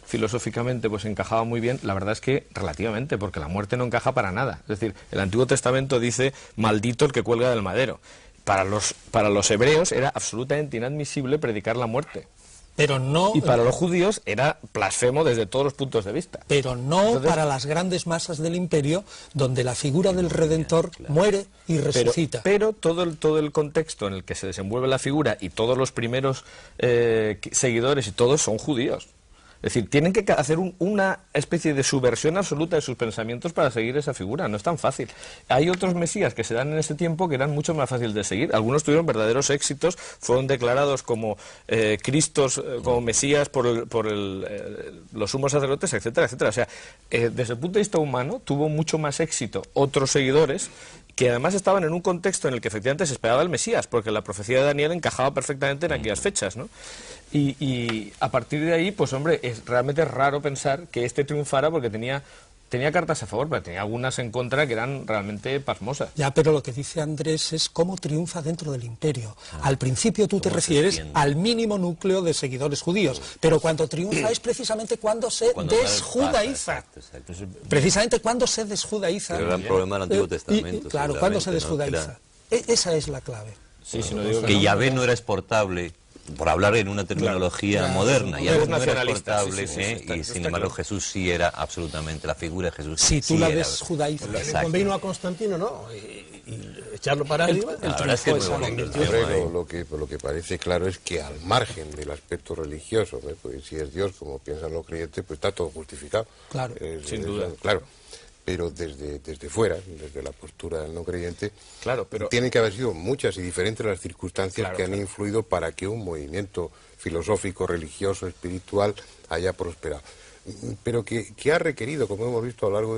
filosóficamente, encajaba muy bien, la verdad es que relativamente, porque la muerte no encaja para nada. Es decir, el Antiguo Testamento dice, maldito el que cuelga del madero. para los hebreos era absolutamente inadmisible predicar la muerte. Pero no, y para los judíos era blasfemo desde todos los puntos de vista. Pero no entonces, para las grandes masas del imperio, donde la figura del Redentor muere y resucita. Pero todo el contexto en el que se desenvuelve la figura y todos los primeros seguidores y todos son judíos. Es decir, tienen que hacer una especie de subversión absoluta de sus pensamientos para seguir esa figura. No es tan fácil. Hay otros mesías que se dan en ese tiempo que eran mucho más fáciles de seguir. Algunos tuvieron verdaderos éxitos, fueron declarados como Cristos, como mesías por los sumos sacerdotes, etcétera, etcétera. O sea, desde el punto de vista humano, tuvo mucho más éxito otros seguidores que además estaban en un contexto en el que efectivamente se esperaba el Mesías, porque la profecía de Daniel encajaba perfectamente en aquellas fechas, ¿no? Y a partir de ahí, pues hombre, realmente es raro pensar que este triunfara porque tenía cartas a favor, pero tenía algunas en contra que eran realmente pasmosas. Ya, pero lo que dice Andrés es cómo triunfa dentro del imperio. Al principio tú te refieres al mínimo núcleo de seguidores judíos, pero cuando triunfa es precisamente cuando se desjudaiza. Precisamente cuando se desjudaiza. El gran problema del Antiguo Testamento. Claro, cuando se desjudaiza. Esa es la clave. Sí, si no digo que Yahvé no era exportable, por hablar en una terminología moderna, ya no era exportable, y sin embargo Jesús sí era absolutamente, la figura de Jesús sí tú la ves judaíza. Le convino a Constantino, ¿no? Y echarlo para arriba. Lo que parece claro es que al margen del aspecto religioso, pues si es Dios, como piensan los creyentes, pues está todo justificado. Claro, sin duda. Claro. Pero desde fuera, desde la postura del no creyente, claro, pero tienen que haber sido muchas y diferentes las circunstancias que han influido para que un movimiento filosófico, religioso, espiritual haya prosperado. Pero que ha requerido, como hemos visto a lo largo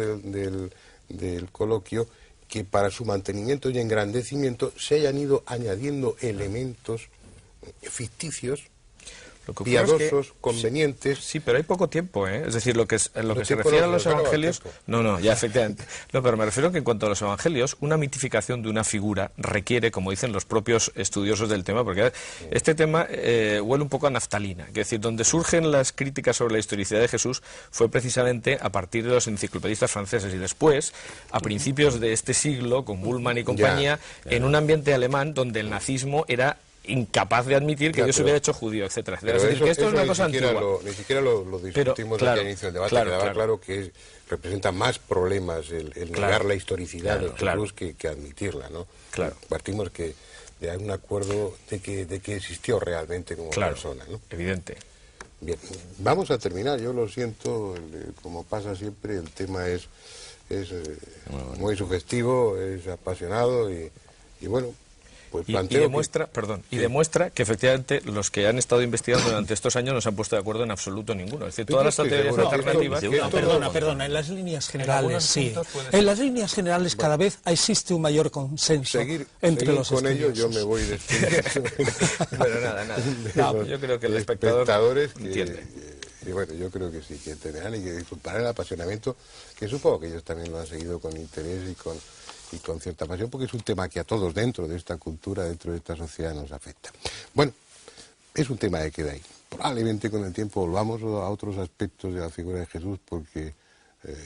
del coloquio, que para su mantenimiento y engrandecimiento se hayan ido añadiendo elementos ficticios, piadosos, convenientes. Sí, pero hay poco tiempo, ¿eh? Es decir, lo que se refiere a los evangelios... No, ya efectivamente. No, pero me refiero que en cuanto a los evangelios, una mitificación de una figura requiere, como dicen los propios estudiosos del tema, porque este tema huele un poco a naftalina. Es decir, donde surgen las críticas sobre la historicidad de Jesús fue precisamente a partir de los enciclopedistas franceses y después, a principios de este siglo, con Bullmann y compañía, en un ambiente alemán donde el nazismo era incapaz de admitir que Dios hubiera hecho judío, etcétera. Es decir, que esto es una cosa antigua. Ni siquiera lo discutimos aquí al inicio del debate, quedaba claro que representa más problemas el negar la historicidad de Jesús que admitirla, ¿no? Claro. Partimos de un acuerdo de que existió realmente como persona, ¿no? Evidente. Bien, vamos a terminar, yo lo siento, como pasa siempre, el tema es muy sugestivo, es apasionado y bueno... Y demuestra que efectivamente los que han estado investigando durante estos años no se han puesto de acuerdo en absoluto ninguno. Es decir, todas las teorías alternativas... Perdona, en las líneas generales sí. En las líneas generales cada vez existe un mayor consenso entre los con estudiosos. ello yo me voy despidiendo. Pero nada. Yo creo que el espectador entiende. Y bueno, yo creo que sí, que entenderán y que disfrutarán el apasionamiento, que supongo que ellos también lo han seguido con interés y con cierta pasión, porque es un tema que a todos dentro de esta cultura, dentro de esta sociedad nos afecta. Bueno, es un tema que queda ahí. Probablemente con el tiempo volvamos a otros aspectos de la figura de Jesús, porque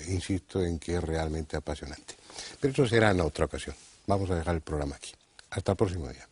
insisto en que es realmente apasionante. Pero eso será en otra ocasión. Vamos a dejar el programa aquí. Hasta el próximo día.